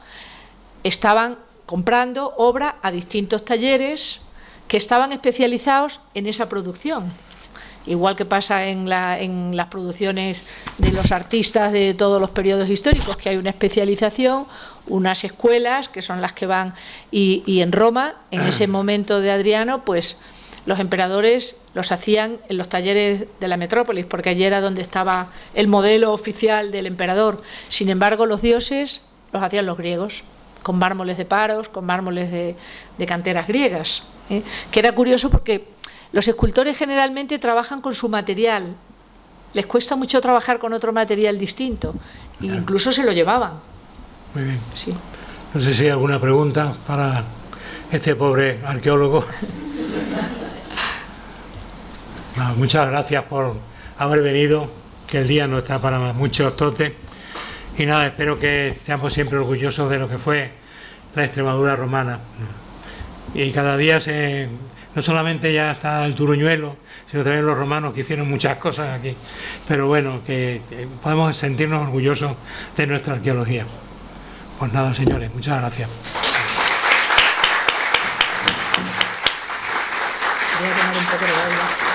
estaban comprando obra a distintos talleres que estaban especializados en esa producción. igual que pasa en las producciones de los artistas de todos los periodos históricos, que hay una especialización, unas escuelas que son las que van, y en Roma, en ese momento de Adriano, pues los emperadores los hacían en los talleres de la metrópolis, porque allí era donde estaba el modelo oficial del emperador. Sin embargo, los dioses los hacían los griegos, con mármoles de Paros, con mármoles de canteras griegas, que era curioso porque los escultores generalmente trabajan con su material, les cuesta mucho trabajar con otro material distinto, e incluso se lo llevaban. Muy bien. Sí. No sé si hay alguna pregunta para este pobre arqueólogo. No, muchas gracias por haber venido, que el día no está para muchos totes. Y nada, espero que seamos siempre orgullosos de lo que fue la Extremadura romana. Y cada día no solamente ya está el Turuñuelo, sino también los romanos que hicieron muchas cosas aquí. Pero bueno, que podemos sentirnos orgullosos de nuestra arqueología. Pues nada, señores, muchas gracias. Voy a tomar un poco de agua.